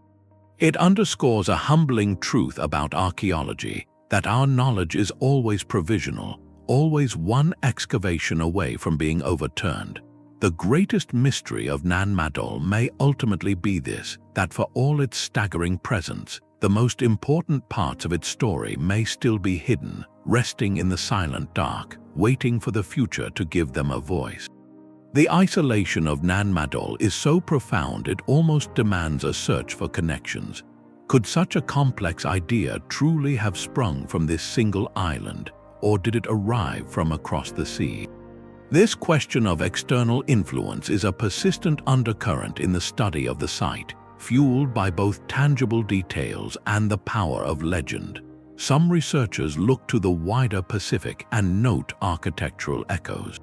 It underscores a humbling truth about archaeology, that our knowledge is always provisional, always one excavation away from being overturned. The greatest mystery of Nan Madol may ultimately be this, that for all its staggering presence, the most important parts of its story may still be hidden, resting in the silent dark, waiting for the future to give them a voice. The isolation of Nan Madol is so profound it almost demands a search for connections. Could such a complex idea truly have sprung from this single island, or did it arrive from across the sea? This question of external influence is a persistent undercurrent in the study of the site, fueled by both tangible details and the power of legend. Some researchers look to the wider Pacific and note architectural echoes.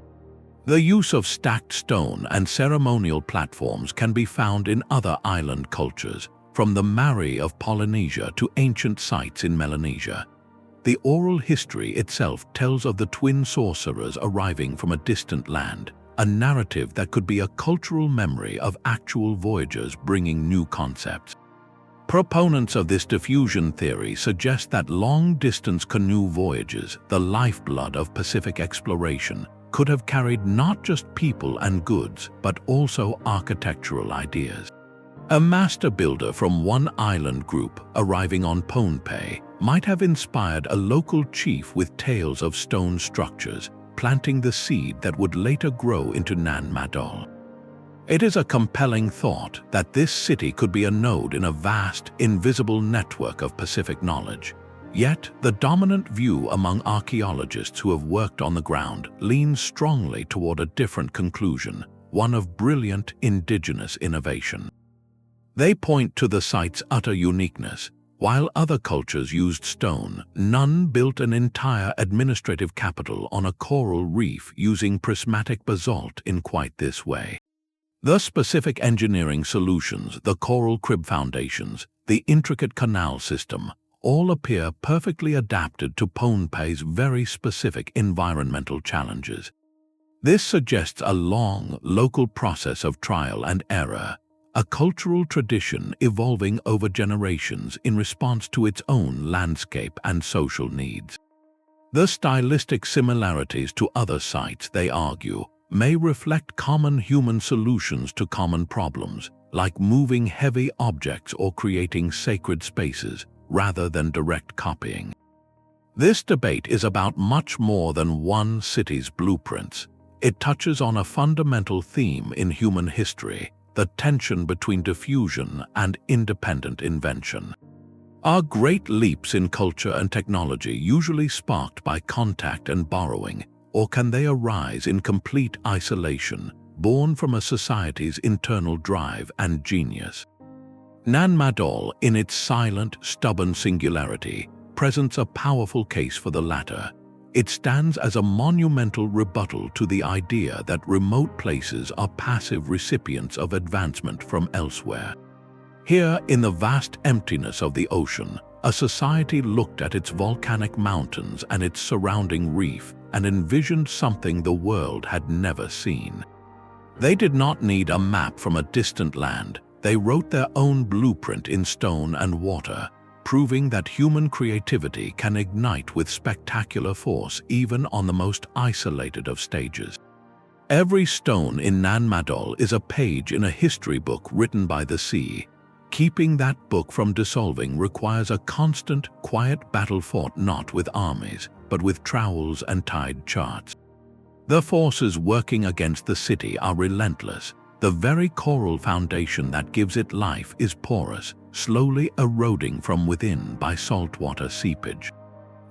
The use of stacked stone and ceremonial platforms can be found in other island cultures, from the Mari of Polynesia to ancient sites in Melanesia. The oral history itself tells of the twin sorcerers arriving from a distant land, a narrative that could be a cultural memory of actual voyagers bringing new concepts. Proponents of this diffusion theory suggest that long-distance canoe voyages, the lifeblood of Pacific exploration, could have carried not just people and goods, but also architectural ideas. A master builder from one island group arriving on Pohnpei might have inspired a local chief with tales of stone structures, planting the seed that would later grow into Nan Madol. It is a compelling thought that this city could be a node in a vast, invisible network of Pacific knowledge. Yet, the dominant view among archaeologists who have worked on the ground leans strongly toward a different conclusion, one of brilliant indigenous innovation. They point to the site's utter uniqueness. While other cultures used stone, none built an entire administrative capital on a coral reef using prismatic basalt in quite this way. The specific engineering solutions, the coral crib foundations, the intricate canal system, all appear perfectly adapted to Pohnpei's very specific environmental challenges. This suggests a long, local process of trial and error, a cultural tradition evolving over generations in response to its own landscape and social needs. The stylistic similarities to other sites, they argue, may reflect common human solutions to common problems, like moving heavy objects or creating sacred spaces, rather than direct copying. This debate is about much more than one city's blueprints. It touches on a fundamental theme in human history, the tension between diffusion and independent invention. Are great leaps in culture and technology usually sparked by contact and borrowing, or can they arise in complete isolation, born from a society's internal drive and genius? Nan Madol, in its silent, stubborn singularity, presents a powerful case for the latter. It stands as a monumental rebuttal to the idea that remote places are passive recipients of advancement from elsewhere. Here, in the vast emptiness of the ocean, a society looked at its volcanic mountains and its surrounding reef and envisioned something the world had never seen. They did not need a map from a distant land. They wrote their own blueprint in stone and water, proving that human creativity can ignite with spectacular force even on the most isolated of stages. Every stone in Nan Madol is a page in a history book written by the sea. Keeping that book from dissolving requires a constant, quiet battle fought not with armies, but with trowels and tide charts. The forces working against the city are relentless. The very coral foundation that gives it life is porous, slowly eroding from within by saltwater seepage.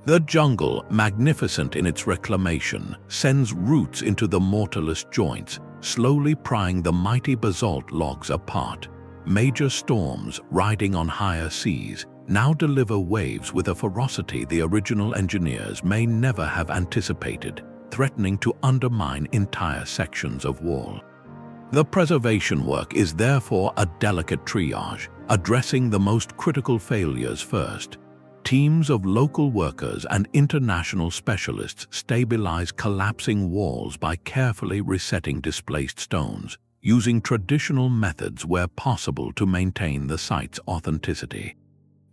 The jungle, magnificent in its reclamation, sends roots into the mortarless joints, slowly prying the mighty basalt logs apart. Major storms, riding on higher seas, now deliver waves with a ferocity the original engineers may never have anticipated, threatening to undermine entire sections of wall. The preservation work is therefore a delicate triage, addressing the most critical failures first. Teams of local workers and international specialists stabilize collapsing walls by carefully resetting displaced stones, using traditional methods where possible to maintain the site's authenticity.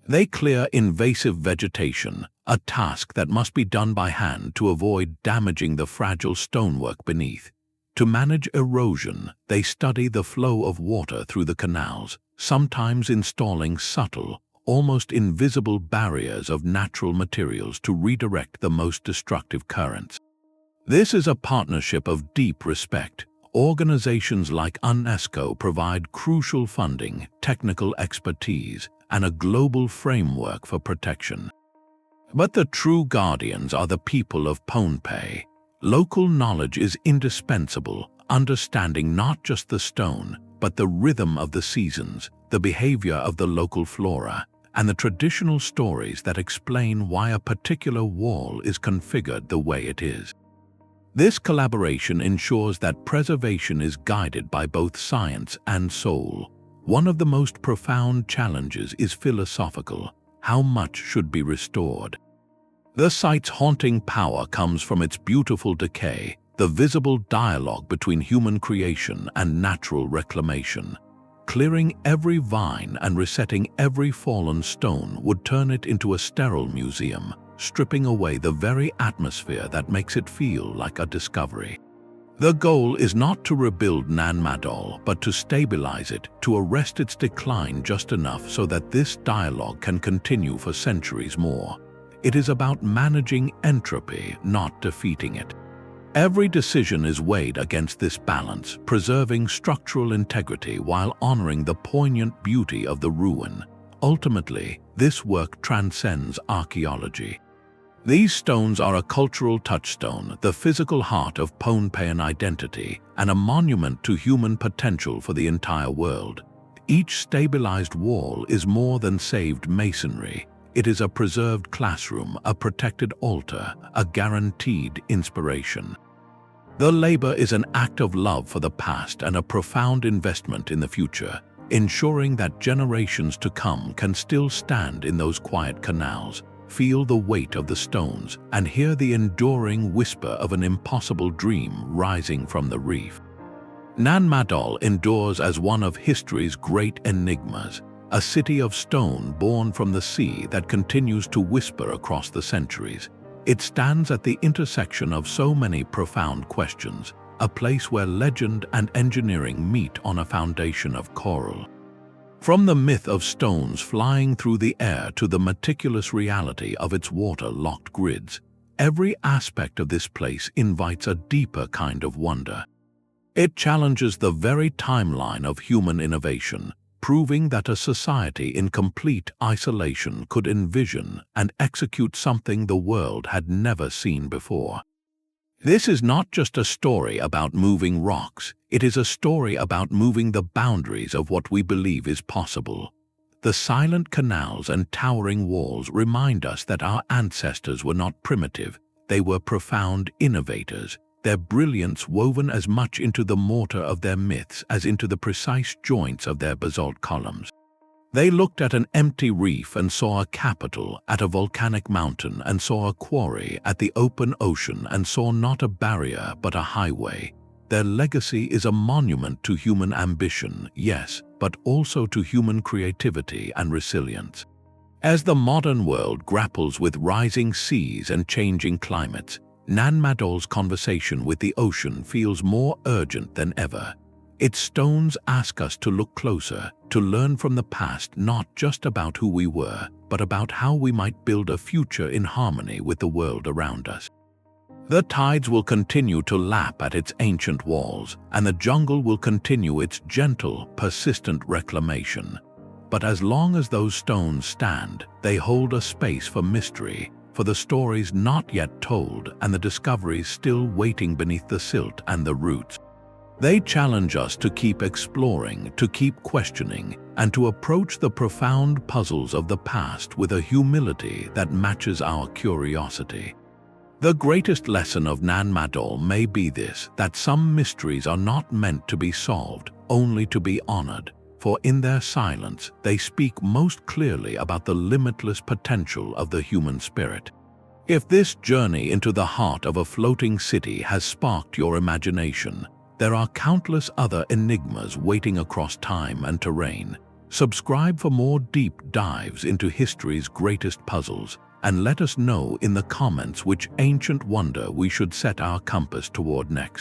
They clear invasive vegetation, a task that must be done by hand to avoid damaging the fragile stonework beneath. To manage erosion, they study the flow of water through the canals, sometimes installing subtle, almost invisible barriers of natural materials to redirect the most destructive currents. This is a partnership of deep respect. Organizations like UNESCO provide crucial funding, technical expertise, and a global framework for protection. But the true guardians are the people of Pohnpei. Local knowledge is indispensable, understanding not just the stone, but the rhythm of the seasons, the behavior of the local flora, and the traditional stories that explain why a particular wall is configured the way it is. This collaboration ensures that preservation is guided by both science and soul. One of the most profound challenges is philosophical: how much should be restored? The site's haunting power comes from its beautiful decay, the visible dialogue between human creation and natural reclamation. Clearing every vine and resetting every fallen stone would turn it into a sterile museum, stripping away the very atmosphere that makes it feel like a discovery. The goal is not to rebuild Nan Madol, but to stabilize it, to arrest its decline just enough so that this dialogue can continue for centuries more. It is about managing entropy, not defeating it. Every decision is weighed against this balance, preserving structural integrity while honoring the poignant beauty of the ruin. Ultimately, this work transcends archaeology. These stones are a cultural touchstone, the physical heart of Pohnpeian identity, and a monument to human potential for the entire world. Each stabilized wall is more than saved masonry. It is a preserved classroom, a protected altar, a guaranteed inspiration. The labor is an act of love for the past and a profound investment in the future, ensuring that generations to come can still stand in those quiet canals, feel the weight of the stones, and hear the enduring whisper of an impossible dream rising from the reef. Nan Madol endures as one of history's great enigmas, a city of stone born from the sea that continues to whisper across the centuries. It stands at the intersection of so many profound questions, a place where legend and engineering meet on a foundation of coral. From the myth of stones flying through the air to the meticulous reality of its water-locked grids, every aspect of this place invites a deeper kind of wonder. It challenges the very timeline of human innovation, proving that a society in complete isolation could envision and execute something the world had never seen before. This is not just a story about moving rocks, it is a story about moving the boundaries of what we believe is possible. The silent canals and towering walls remind us that our ancestors were not primitive, they were profound innovators, their brilliance woven as much into the mortar of their myths as into the precise joints of their basalt columns. They looked at an empty reef and saw a capital, at a volcanic mountain and saw a quarry, at the open ocean and saw not a barrier but a highway. Their legacy is a monument to human ambition, yes, but also to human creativity and resilience. As the modern world grapples with rising seas and changing climates, Nan Madol's conversation with the ocean feels more urgent than ever. Its stones ask us to look closer, to learn from the past not just about who we were, but about how we might build a future in harmony with the world around us. The tides will continue to lap at its ancient walls, and the jungle will continue its gentle, persistent reclamation. But as long as those stones stand, they hold a space for mystery, for the stories not yet told and the discoveries still waiting beneath the silt and the roots. They challenge us to keep exploring, to keep questioning, and to approach the profound puzzles of the past with a humility that matches our curiosity. The greatest lesson of Nan Madol may be this, that some mysteries are not meant to be solved, only to be honored, for in their silence they speak most clearly about the limitless potential of the human spirit. If this journey into the heart of a floating city has sparked your imagination, there are countless other enigmas waiting across time and terrain. Subscribe for more deep dives into history's greatest puzzles, and let us know in the comments which ancient wonder we should set our compass toward next.